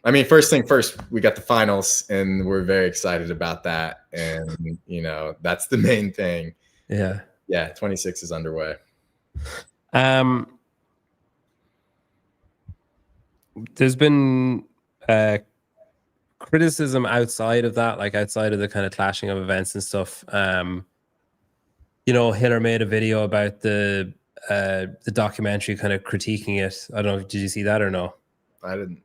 I mean, first thing first, we got the finals and we're very excited about that. And, you know, that's the main thing. Yeah. Yeah. 26 is underway. There's been criticism outside of that, like outside of the kind of clashing of events and stuff. You know, Hiller made a video about the documentary kind of critiquing it. I don't know, did you see that or no? I didn't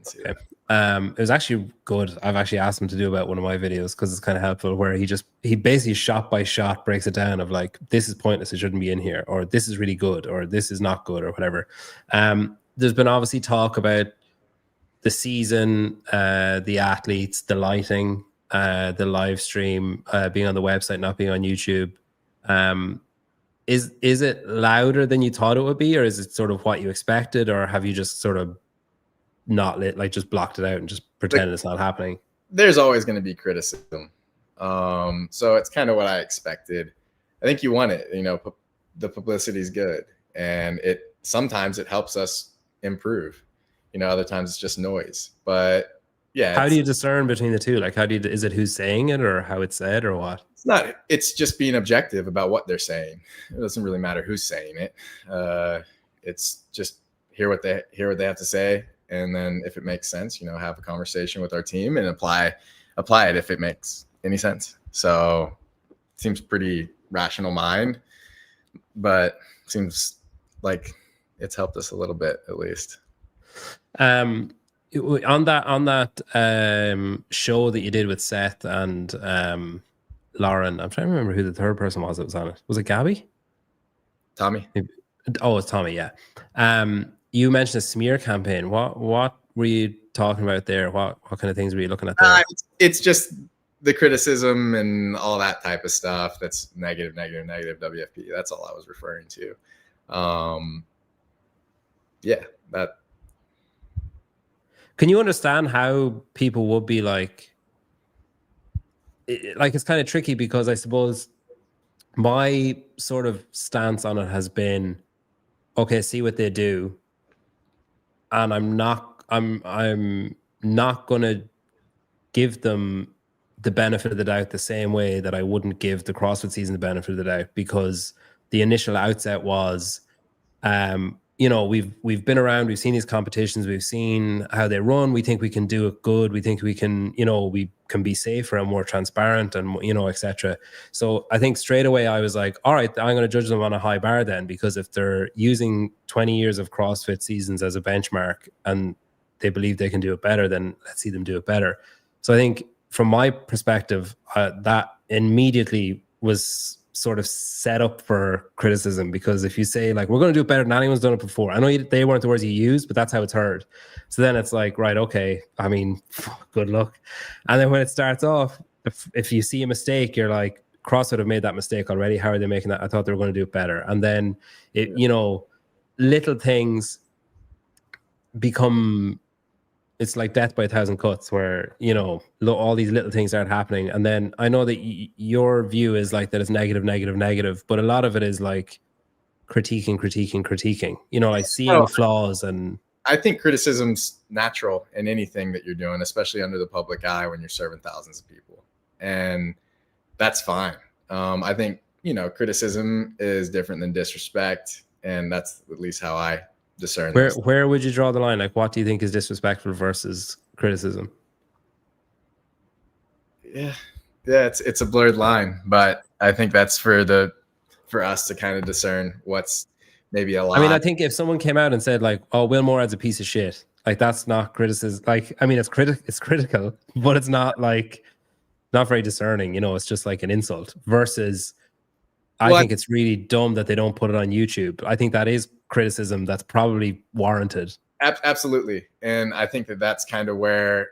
see that. It was actually good. I've actually asked him to do about one of my videos because it's kind of helpful, where he basically shot by shot breaks it down of like, this is pointless, it shouldn't be in here, or this is really good, or this is not good, or whatever. There's been obviously talk about the season, the athletes, the lighting, the live stream, being on the website, not being on YouTube. Is it louder than you thought it would be, or is it sort of what you expected, or have you just sort of not just blocked it out and just pretended it's not happening? There's always going to be criticism. So it's kind of what I expected. I think you want it, you know, the publicity is good, and sometimes it helps us improve, you know, other times it's just noise. But yeah, how do you discern between the two? Like, is it who's saying it or how it's said or what? It's just being objective about what they're saying. It doesn't really matter who's saying it. It's just hear what they have to say, and then if it makes sense, you know, have a conversation with our team and apply it if it makes any sense. So it seems pretty rational mind, but seems like it's helped us a little bit at least. On that show that you did with Seth and Lauren, I'm trying to remember who the third person was that was on it. Was it Gabby? Tommy? Oh, it's Tommy, yeah. You mentioned a smear campaign. What were you talking about there? What kind of things were you looking at there? It's just the criticism and all that type of stuff that's negative WFP. That's all I was referring to. Yeah, that. Can you understand how people would be like it's kind of tricky, because I suppose my sort of stance on it has been, okay, see what they do, and I'm not going to give them the benefit of the doubt the same way that I wouldn't give the CrossFit season the benefit of the doubt, because the initial outset was, you know, we've been around, we've seen these competitions, we've seen how they run. We think we can do it good. We think we can, you know, we can be safer and more transparent, and, you know, etc. So I think straight away I was like, all right, I'm going to judge them on a high bar then, because if they're using 20 years of CrossFit seasons as a benchmark and they believe they can do it better, then let's see them do it better. So I think from my perspective, that immediately was sort of set up for criticism, because if you say like, we're going to do it better than anyone's done it before, I know they weren't the words you used, but that's how it's heard. So then it's like, right, okay, I mean, good luck. And then when it starts off, if you see a mistake, you're like, CrossFit have made that mistake already, how are they making that? I thought they were going to do it better. And then you know, little things become, it's like death by a thousand cuts, where, you know, all these little things start happening. And then I know that your view is like that it's negative, but a lot of it is like critiquing, you know, like seeing flaws. And I think criticism's natural in anything that you're doing, especially under the public eye when you're serving thousands of people. And that's fine. I think criticism is different than disrespect, and that's at least how I discern Where would you draw the line? Like, what do you think is disrespectful versus criticism? Yeah, it's a blurred line, but I think that's for us to kind of discern what's maybe a lot. I mean, I think if someone came out and said like, "Oh, Will Moorad's a piece of shit," like that's not criticism. Like, I mean, it's critical, but it's not like not very discerning. It's just like an insult. Versus, I think it's really dumb that they don't put it on YouTube. I think that is criticism that's probably warranted. Absolutely, and I think that's kind of where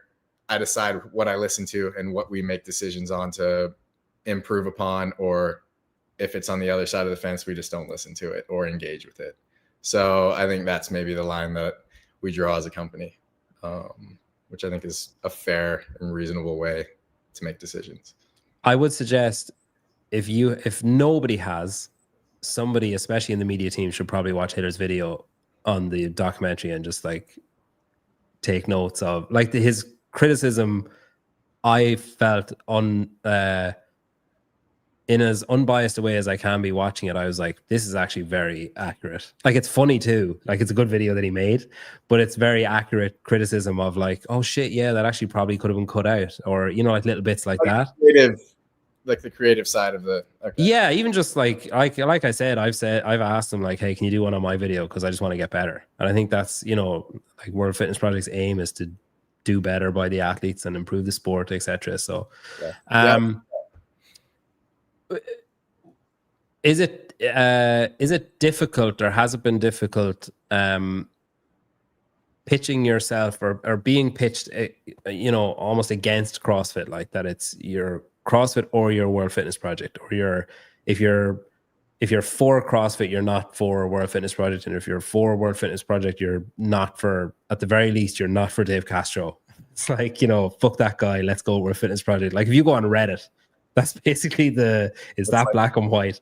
I decide what I listen to and what we make decisions on to improve upon, or if it's on the other side of the fence, we just don't listen to it or engage with it. So I think that's maybe the line that we draw as a company, which I think is a fair and reasonable way to make decisions. I would suggest if nobody has, somebody, especially in the media team, should probably watch Hitler's video on the documentary and just like take notes of like his criticism. I felt in as unbiased a way as I can be watching it, I was like, this is actually very accurate. Like, it's funny too. Like, it's a good video that he made, but it's very accurate criticism of like, oh shit, yeah, that actually probably could have been cut out, or like little bits like that. Like the creative side of the. Okay. Yeah, even just like I said, I've asked him like, hey, can you do one on my video, because I just want to get better. And I think that's like World Fitness Project's aim is to do better by the athletes and improve the sport, etc. So, is it difficult, or has it been difficult pitching yourself or being pitched almost against CrossFit, like that it's your CrossFit or your World Fitness Project, or if you're for CrossFit, you're not for World Fitness Project, and if you're for World Fitness Project, you're not for, at the very least, you're not for Dave Castro. It's like, fuck that guy, let's go World Fitness Project. Like, if you go on Reddit, that's basically it's that black and white.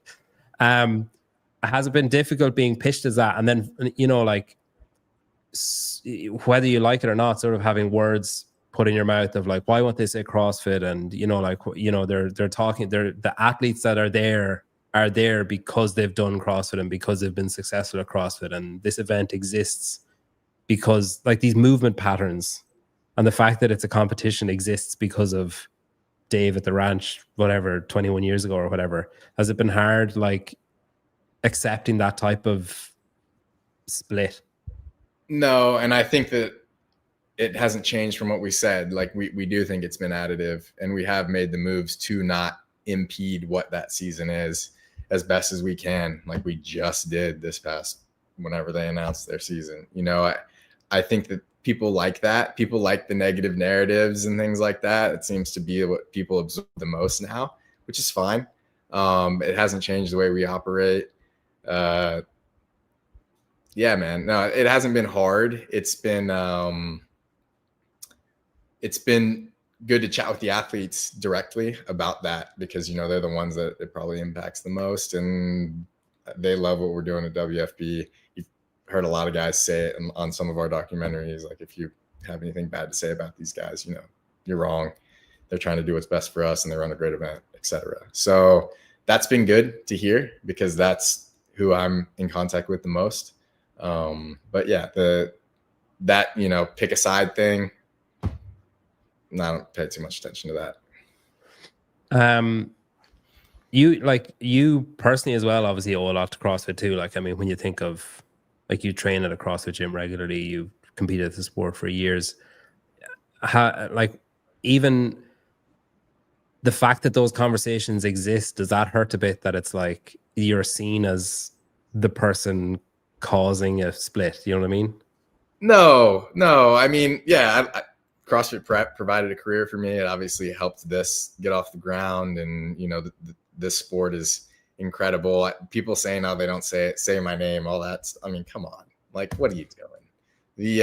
Has it been difficult being pitched as that, and then like whether you like it or not, sort of having words put in your mouth of like, why won't they say CrossFit? And they're talking, the athletes that are there because they've done CrossFit and because they've been successful at CrossFit, and this event exists because like these movement patterns and the fact that it's a competition exists because of Dave at the ranch, whatever, 21 years ago or whatever. Has it been hard, like, accepting that type of split? No, and I think that it hasn't changed from what we said. Like, we do think it's been additive, and we have made the moves to not impede what that season is as best as we can. Like we just did this past, whenever they announced their season. I think that people like that. People like the negative narratives and things like that. It seems to be what people absorb the most now, which is fine. It hasn't changed the way we operate. Yeah, man. No, it hasn't been hard. It's been good to chat with the athletes directly about that, because they're the ones that it probably impacts the most, and they love what we're doing at WFB. You've heard a lot of guys say it on some of our documentaries, like, if you have anything bad to say about these guys, you're wrong. They're trying to do what's best for us, and they run a great event, etc. So that's been good to hear, because that's who I'm in contact with the most. But yeah, that pick a side thing, I don't pay too much attention to that. You personally as well, obviously owe a lot to CrossFit too. Like, I mean, when you think of, like, you train at a CrossFit gym regularly, you've competed at the sport for years. Like, even the fact that those conversations exist, does that hurt a bit, that it's like you're seen as the person causing a split? You know what I mean? No. I mean, yeah, CrossFit Prep provided a career for me. It obviously helped this get off the ground, and this sport is incredible. People saying, "Oh, they don't say my name," all that. I mean, come on, like, what are you doing?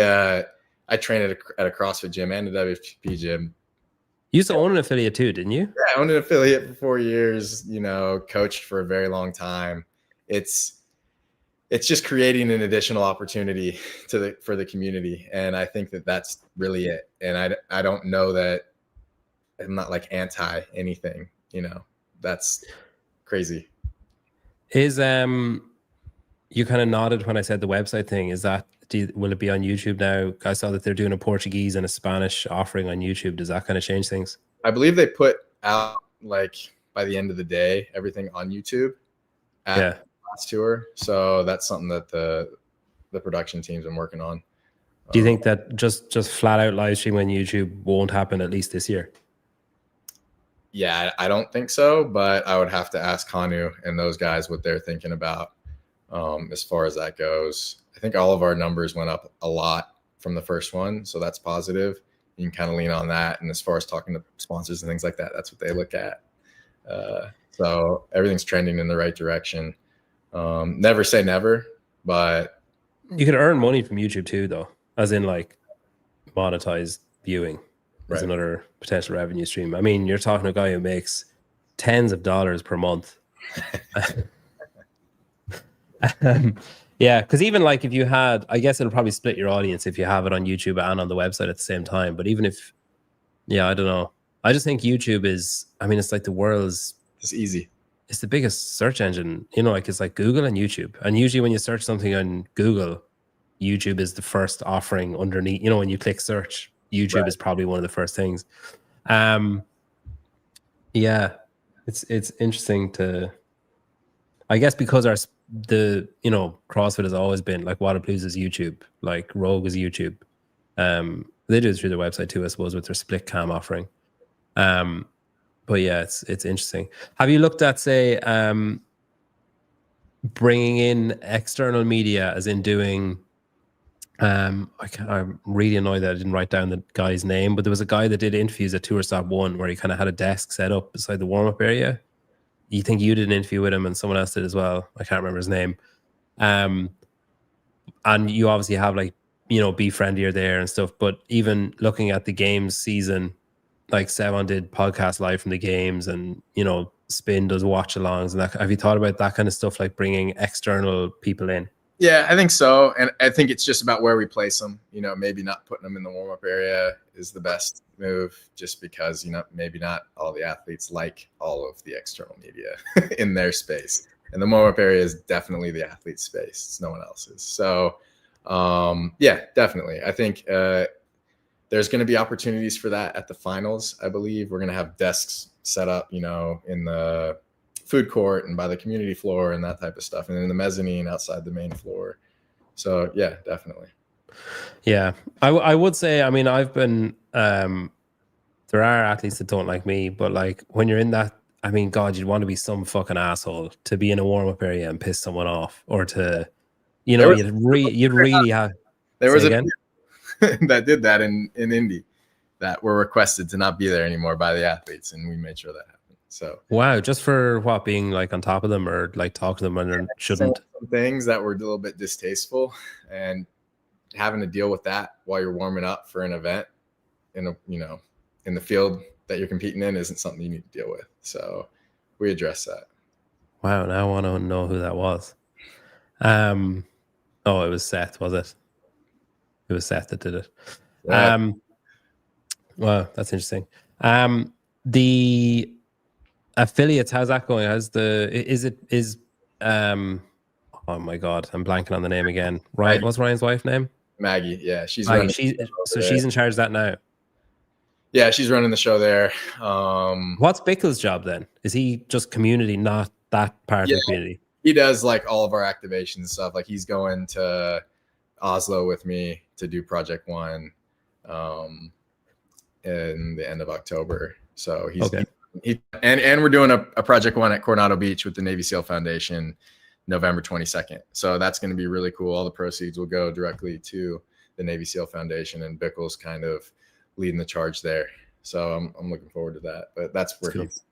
I trained at a CrossFit gym and a WFP gym. You used to own an affiliate too, didn't you? Yeah, I owned an affiliate for 4 years. Coached for a very long time. It's just creating an additional opportunity for the community. And I think that that's really it. And I don't know that I'm not like anti anything, that's crazy. Is you kind of nodded when I said the website thing. Is that will it be on YouTube now? I saw that they're doing a Portuguese and a Spanish offering on YouTube. Does that kind of change things? I believe they put out like by the end of the day everything on YouTube at Yeah. the last tour. So that's something that the production team's been working on. Do you think that just flat out live stream on YouTube won't happen at least this year? Yeah, I don't think so, but I would have to ask Hanu and those guys what they're thinking about as far as that goes. I think all of our numbers went up a lot from the first one, so that's positive. You can kind of lean on that. And as far as talking to sponsors and things like that, that's what they look at. So everything's trending in the right direction. Never say never, but you can earn money from YouTube too, though, as in like monetize viewing. Is another potential revenue stream. I mean, you're talking to a guy who makes tens of dollars per month. Yeah, because even like if you had, I guess it'll probably split your audience if you have it on YouTube and on the website at the same time. But even if, yeah, I don't know. I just think YouTube is, I mean, it's like the world's, it's easy. It's the biggest search engine, you know, like it's like Google and YouTube. And usually when you search something on Google, YouTube is the first offering underneath, you know, when you click search, YouTube is probably one of the first things. Yeah, it's interesting to, I guess, because the you know, CrossFit has always been like Waterpalooza is YouTube, like Rogue is YouTube. They do it through their website too, I suppose, with their split cam offering. But yeah, it's interesting. Have you looked at, say, bringing in external media, as in doing? I'm really annoyed that I didn't write down the guy's name, but there was a guy that did interviews at Tour Stop 1 where he kind of had a desk set up beside the warm-up area. You think you did an interview with him and someone else did as well. I can't remember his name. And you obviously have, like, you know, Be Friendlier there and stuff. But even looking at the games season, like Sevon did podcast live from the games, and, you know, Spin does watch-alongs. And that, have you thought about that kind of stuff, like bringing external people in? Yeah, I think so. And I think it's just about where we place them. You know, maybe not putting them in the warm-up area is the best move, just because, you know, maybe not all the athletes like all of the external media in their space. And the warm-up area is definitely the athlete's space. It's no one else's. So, yeah, definitely. I think there's going to be opportunities for that at the finals, I believe. We're going to have desks set up, you know, in the food court and by the community floor and that type of stuff, and in the mezzanine outside the main floor. So yeah, definitely. Yeah, I would say, I mean, I've been there are athletes that don't like me, but like when you're in that, I mean, God, you'd want to be some fucking asshole to be in a warm-up area and piss someone off, or to, you know, you'd really have. There was a that did that in Indy, that were requested to not be there anymore by the athletes, and we made sure that happened. So wow, just for what, being like on top of them or like talking to them when they shouldn't. Some things that were a little bit distasteful, and having to deal with that while you're warming up for an event in a, you know, in the field that you're competing in isn't something you need to deal with. So we address that. Wow, now I want to know who that was. Oh, it was Seth, was it? It was Seth that did it. Yeah. Wow, that's interesting. The affiliates, how's that going? Oh my God, I'm blanking on the name again. Ryan, what's Ryan's wife's name? Maggie. Yeah, she's running. She's in charge of that now. Yeah, she's running the show there. What's Bickle's job then? Is he just community, not that part of the community? He does like all of our activations and stuff. Like he's going to Oslo with me to do Project One in the end of October. So he's okay. And we're doing a Project One at Coronado Beach with the Navy SEAL Foundation November 22nd. So that's going to be really cool. All the proceeds will go directly to the Navy SEAL Foundation, and Bickle's kind of leading the charge there. So I'm looking forward to that. But that's where he's.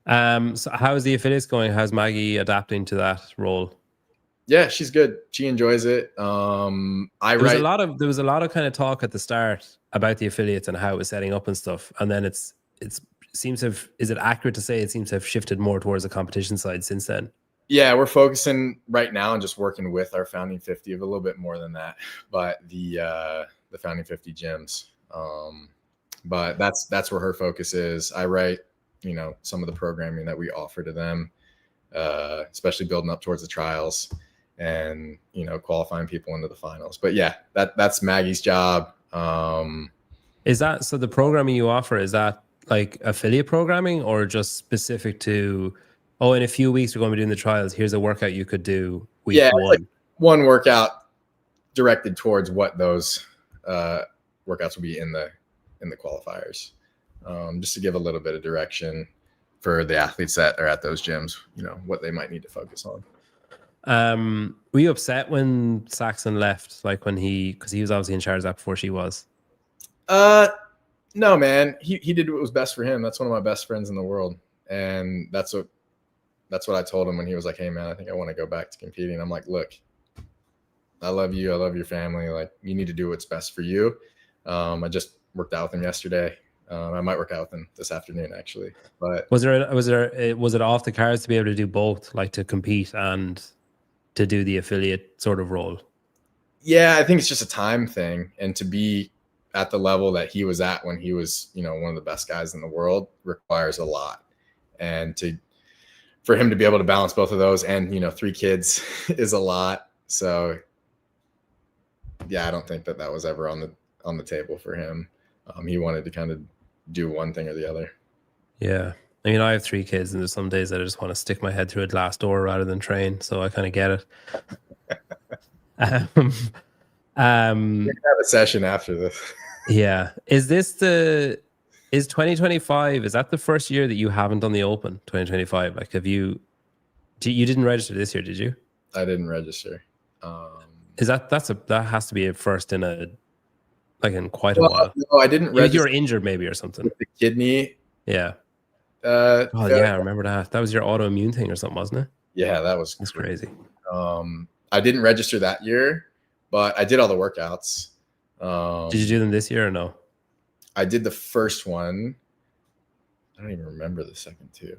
So how is the affiliates going? How's Maggie adapting to that role? Yeah, she's good. She enjoys it. There was a lot of kind of talk at the start about the affiliates and how it was setting up and stuff, and then it seems to have. Is it accurate to say it seems to have shifted more towards the competition side since then? Yeah, we're focusing right now on just working with our founding 50 of a little bit more than that, but the founding 50 gyms. But that's where her focus is. I write, you know, some of the programming that we offer to them. especially building up towards the trials and, qualifying people into the finals. But yeah, that's Maggie's job. Is that, so the programming you offer, is that like affiliate programming or just specific to, oh, in a few weeks we're going to be doing the trials, here's a workout you could do week one? Like one workout directed towards what those workouts will be in the qualifiers, just to give a little bit of direction for the athletes that are at those gyms, what they might need to focus on. Were you upset when Saxon left, like because he was obviously in charge of that before she was? No, man, he did what was best for him. That's one of my best friends in the world. And that's what I told him when he was like, hey man, I think I want to go back to competing. I'm like, look, I love you. I love your family. Like, you need to do what's best for you. I just worked out with him yesterday. I might work out with him this afternoon, actually. But was it off the cards to be able to do both, like to compete and to do the affiliate sort of role? Yeah, I think it's just a time thing, and to be at the level that he was at when he was, one of the best guys in the world requires a lot, and for him to be able to balance both of those, and 3 kids is a lot. So yeah, I don't think that was ever on the table for him. He wanted to kind of do one thing or the other. Yeah. I mean, I have 3 kids, and there's some days that I just want to stick my head through a glass door rather than train. So I kind of get it. We're gonna have a session after this. Yeah. Is 2025, is that the first year that you haven't done the Open? 2025? Like, you didn't register this year, did you? I didn't register. Is that has to be a first in quite a while? No, I didn't register. You were injured maybe or something. With the kidney. Yeah. Yeah, I remember that. That was your autoimmune thing or something, wasn't it? Yeah, that's crazy. I didn't register that year, but I did all the workouts. Did you do them this year or no? I did the first one. I don't even remember the second two.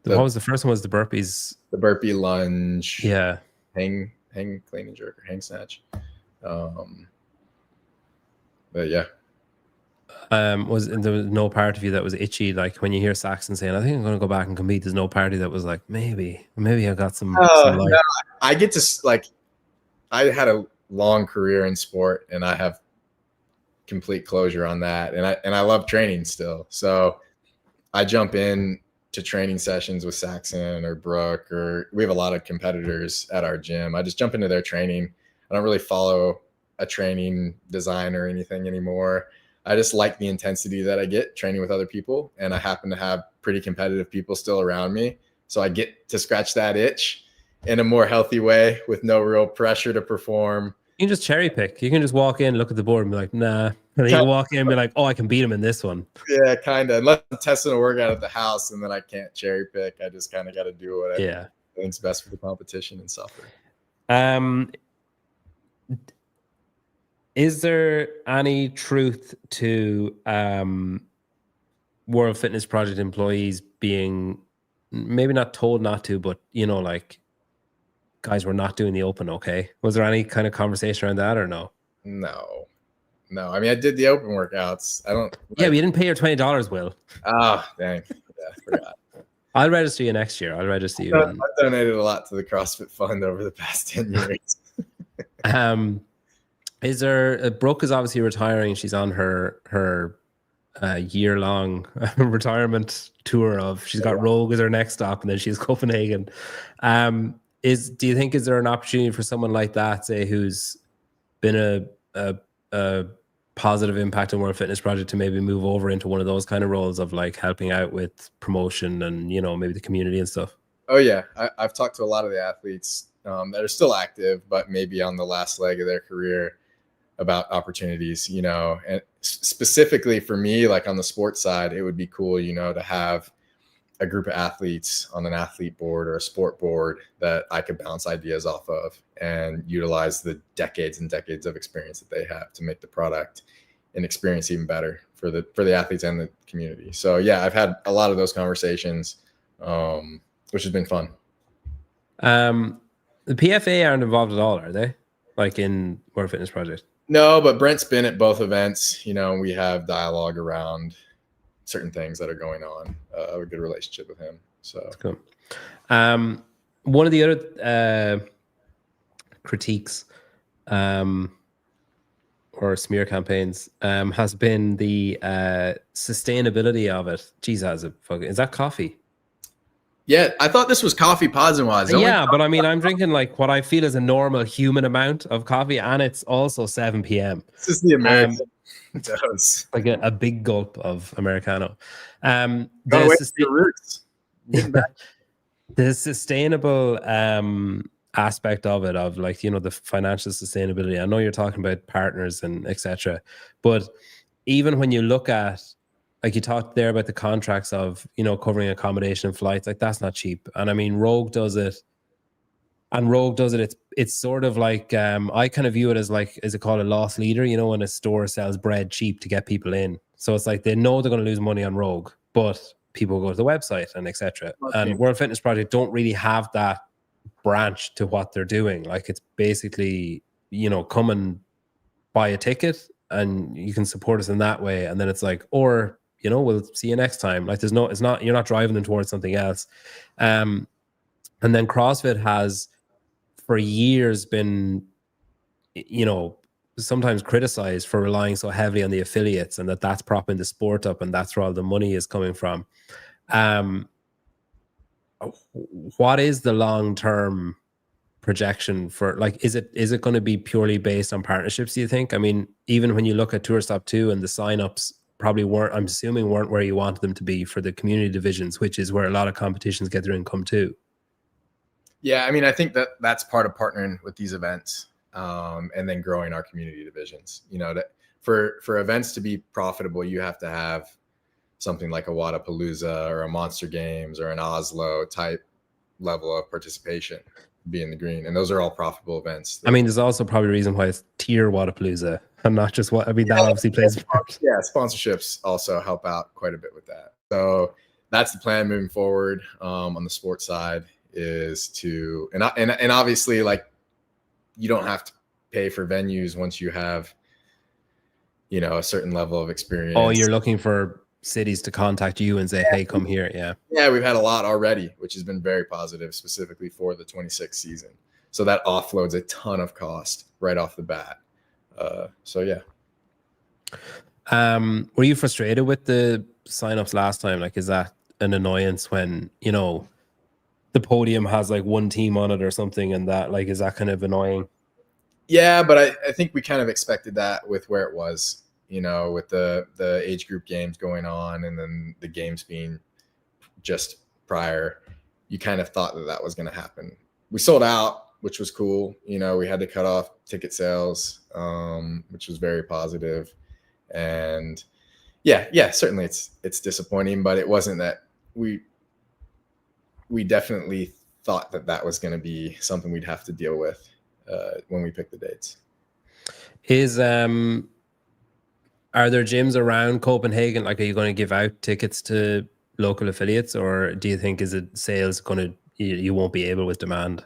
What was the first one? Was the burpees? The burpee lunge. Yeah. Hang clean and jerk or hang snatch. But yeah. There was no part of you that was itchy, like when you hear Saxon saying, I think I'm going to go back and compete, there's no party that was like, maybe I got some light. No, I get to, I had a long career in sport, and I have complete closure on that, and I love training still. So I jump in to training sessions with Saxon or Brooke, or we have a lot of competitors at our gym. I just jump into their training. I don't really follow a training design or anything anymore. I just like the intensity that I get training with other people, and I happen to have pretty competitive people still around me. So I get to scratch that itch in a more healthy way with no real pressure to perform. You can just cherry pick. You can just walk in, look at the board and be like, nah. And then you walk in and be like, oh, I can beat him in this one. Yeah, kind of. Unless I'm testing a workout at the house and then I can't cherry pick. I just kind of got to do what I think's best for the competition and suffer. Is there any truth to World Fitness Project employees being maybe not told not to, but guys, we're not doing the Open, okay? Was there any kind of conversation around that or no? No. I mean, I did the Open workouts. I don't. Yeah, but you didn't pay your $20, Will. Oh, dang. Yeah, I forgot. I'll register you next year. I'll register you. I've donated a lot to the CrossFit Fund over the past 10 years. Is there Brooke is obviously retiring. She's on her year-long retirement tour of, she's got Rogue as her next stop, and then she's Copenhagen. Do you think, is there an opportunity for someone like that, say, who's been a positive impact on World Fitness Project, to maybe move over into one of those kind of roles of like helping out with promotion and maybe the community and stuff? Oh yeah, I've talked to a lot of the athletes that are still active, but maybe on the last leg of their career, about opportunities, and specifically for me, like on the sports side, it would be cool, to have a group of athletes on an athlete board or a sport board that I could bounce ideas off of and utilize the decades and decades of experience that they have to make the product and experience even better for the athletes and the community. So yeah, I've had a lot of those conversations, which has been fun. The PFA aren't involved at all, are they? Like in World Fitness Project? No, but Brent's been at both events. We have dialogue around certain things that are going on. I have a good relationship with him. So Cool. One of the other critiques or smear campaigns has been the sustainability of it. Jesus, is that coffee? yeah, I thought this was coffee pods and wads. Yeah, but I mean, I'm drinking like what I feel is a normal human amount of coffee, and it's also 7 p.m. This is the American dose. Like a big gulp of Americano. Gone away from the roots. Getting back. The sustainable aspect of it, of like, the financial sustainability. I know you're talking about partners and etc., but even when you look at, like you talked there about the contracts of, covering accommodation and flights, like that's not cheap. And I mean, Rogue does it. It's sort of like, I kind of view it as like, is it called a loss leader? When a store sells bread cheap to get people in. So it's like they know they're going to lose money on Rogue, but people go to the website and etc. And World Fitness Project don't really have that branch to what they're doing. Like it's basically, come and buy a ticket and you can support us in that way. And then it's like, or, we'll see you next time. Like you're not driving them towards something else. And then CrossFit has for years been, sometimes criticized for relying so heavily on the affiliates, and that's propping the sport up, and that's where all the money is coming from. What is the long-term projection for, like, is it going to be purely based on partnerships, do you think? I mean, even when you look at Tour Stop 2 and the signups probably weren't where you wanted them to be for the community divisions, which is where a lot of competitions get their income too. Yeah, I mean, I think that's part of partnering with these events, and then growing our community divisions. That for events to be profitable, you have to have something like a Wadapalooza or a Monster Games or an Oslo type level of participation, be in the green, and those are all profitable events. I mean, there's also probably a reason why it's tier Wadapalooza and not just what. I mean, that obviously plays a part. Yeah, sponsorships also help out quite a bit with that. So that's the plan moving forward on the sports side, is to and obviously, like, you don't have to pay for venues once you have a certain level of experience. Oh, you're looking for cities to contact you and say, hey, come here. Yeah, we've had a lot already, which has been very positive, specifically for the 26th season. So that offloads a ton of cost right off the bat. So yeah. Were you frustrated with the signups last time? Like, is that an annoyance when the podium has like one team on it or something, and that, like, is that kind of annoying? Yeah, but I think we kind of expected that with where it was, with the age group games going on and then the games being just prior. You kind of thought that was going to happen. We sold out, which was cool. We had to cut off ticket sales, which was very positive. And yeah, certainly it's disappointing, but it wasn't that we definitely thought that was going to be something we'd have to deal with when we picked the dates. Are there gyms around Copenhagen? Like, are you going to give out tickets to local affiliates, or do you think sales you won't be able with demand?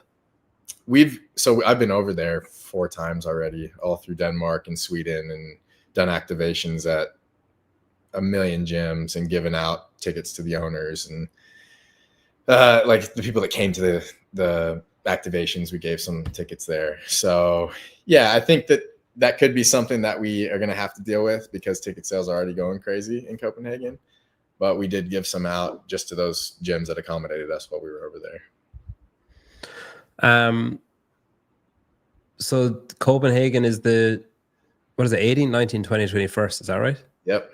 I've been over there 4 times already, all through Denmark and Sweden, and done activations at a million gyms and given out tickets to the owners and like the people that came to the activations. We gave some tickets there. So yeah, I think that could be something that we are going to have to deal with, because ticket sales are already going crazy in Copenhagen. But we did give some out just to those gyms that accommodated us while we were over there. So Copenhagen is 18, 19, 20, 21st, is that right? Yep.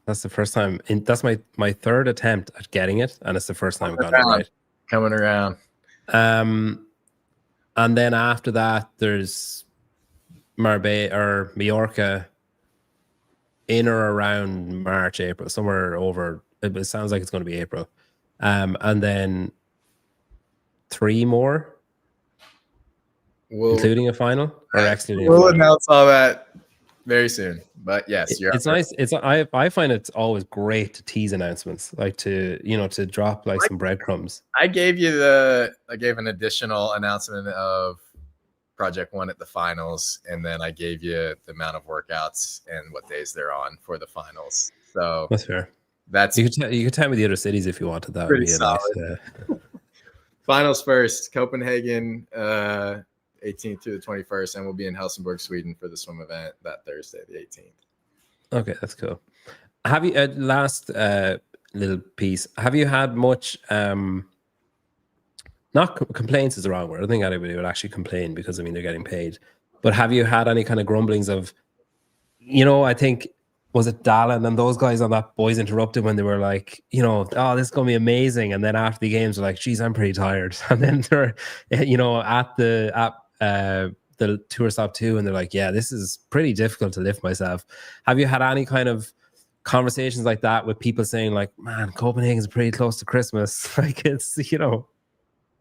That's the first time. That's my third attempt at getting it, and it's the first time I've gotten it right. Coming around. And then after that, there's Marbella or Mallorca in or around March, April, somewhere over. It sounds like it's going to be April. And then 3 more, including a final, or excluding. We'll announce all that very soon. But yes, it's nice. I find it's always great to tease announcements, like to drop like some breadcrumbs. I gave an additional announcement of Project 1 at the finals, and then I gave you the amount of workouts and what days they're on for the finals. So that's fair. That's You could tell me the other cities if you wanted. That would pretty be a solid. nice. Finals first, Copenhagen, 18th through the 21st, and we'll be in Helsingborg, Sweden for the swim event that Thursday, the 18th. Okay, that's cool. Have you last little piece? Have you had much? Not complaints is the wrong word. I don't think anybody would actually complain because I mean they're getting paid. But have you had any kind of grumblings of, I think was it Dallin and those guys on that Boys Interrupted when they were like, oh, this is gonna be amazing, and then after the games they're like, geez, I'm pretty tired, and then they're, at the tour stop 2, and they're like, yeah, this is pretty difficult to lift myself. Have you had any kind of conversations like that with people saying like, man, Copenhagen's pretty close to Christmas? Like it's,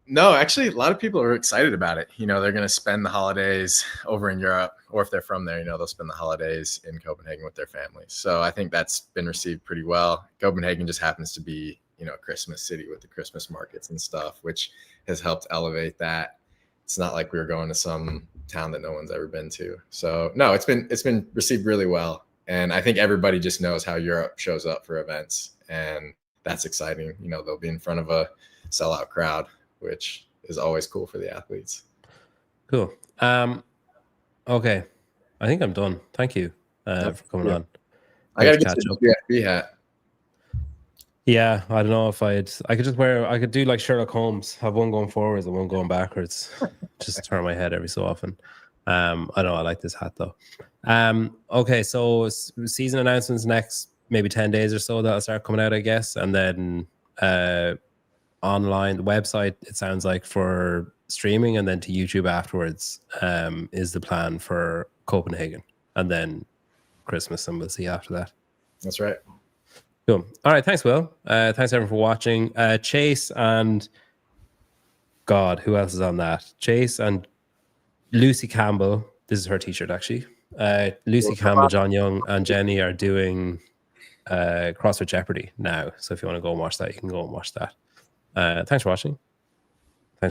No, actually, a lot of people are excited about it. They're going to spend the holidays over in Europe, or if they're from there, they'll spend the holidays in Copenhagen with their families. So I think that's been received pretty well. Copenhagen just happens to be, a Christmas city with the Christmas markets and stuff, which has helped elevate that. It's not like we were going to some town that no one's ever been to. So no, it's been received really well. And I think everybody just knows how Europe shows up for events, and that's exciting. They'll be in front of a sellout crowd, which is always cool for the athletes. Cool. Okay. I think I'm done. Thank you for coming on. I got to get you the BFB hat. Yeah, I don't know if I could do like Sherlock Holmes, have one going forwards and one going backwards. Just turn my head every so often. I know I like this hat though. Okay, so season announcements next maybe 10 days or so that'll start coming out, I guess. And then online, the website, it sounds like, for streaming, and then to YouTube afterwards is the plan for Copenhagen, and then Christmas, and we'll see after that. That's right. Cool. All right, thanks, Will. Thanks everyone for watching. Chase and God, who else is on that? Chase and Lucy Campbell. This is her t-shirt actually. Lucy Campbell, John Young, and Jenny are doing CrossFit Jeopardy now. So if you want to go and watch that, you can go and watch that. Thanks for watching.